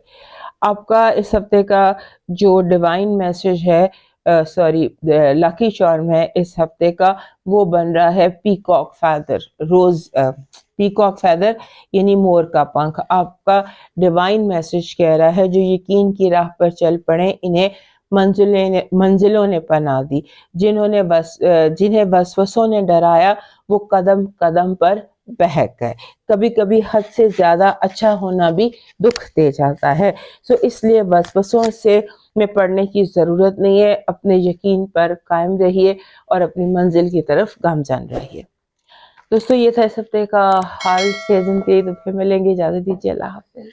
آپ کا اس ہفتے کا جو ڈیوائن میسج ہے لاکی چارم ہے اس ہفتے کا وہ بن رہا ہے پیکاک فیدر. پیکاک فیدر یعنی مور کا پنکھ. آپ کا ڈیوائن میسج کہہ رہا ہے جو یقین کی راہ پر چل پڑے انہیں منزلوں نے پناہ دی، جنہیں وسوسوں نے ڈرایا وہ قدم قدم پر بہک گئے. کبھی کبھی حد سے زیادہ اچھا ہونا بھی دکھ دے جاتا ہے. سو اس لیے وسوسوں میں پڑنے کی ضرورت نہیں ہے. اپنے یقین پر قائم رہیے اور اپنی منزل کی طرف گامزن رہیے. دوستو یہ تھا اس ہفتے کا حال. سیزن کے تو پھر ملیں گے، اجازت دیجیے، اللہ حافظ.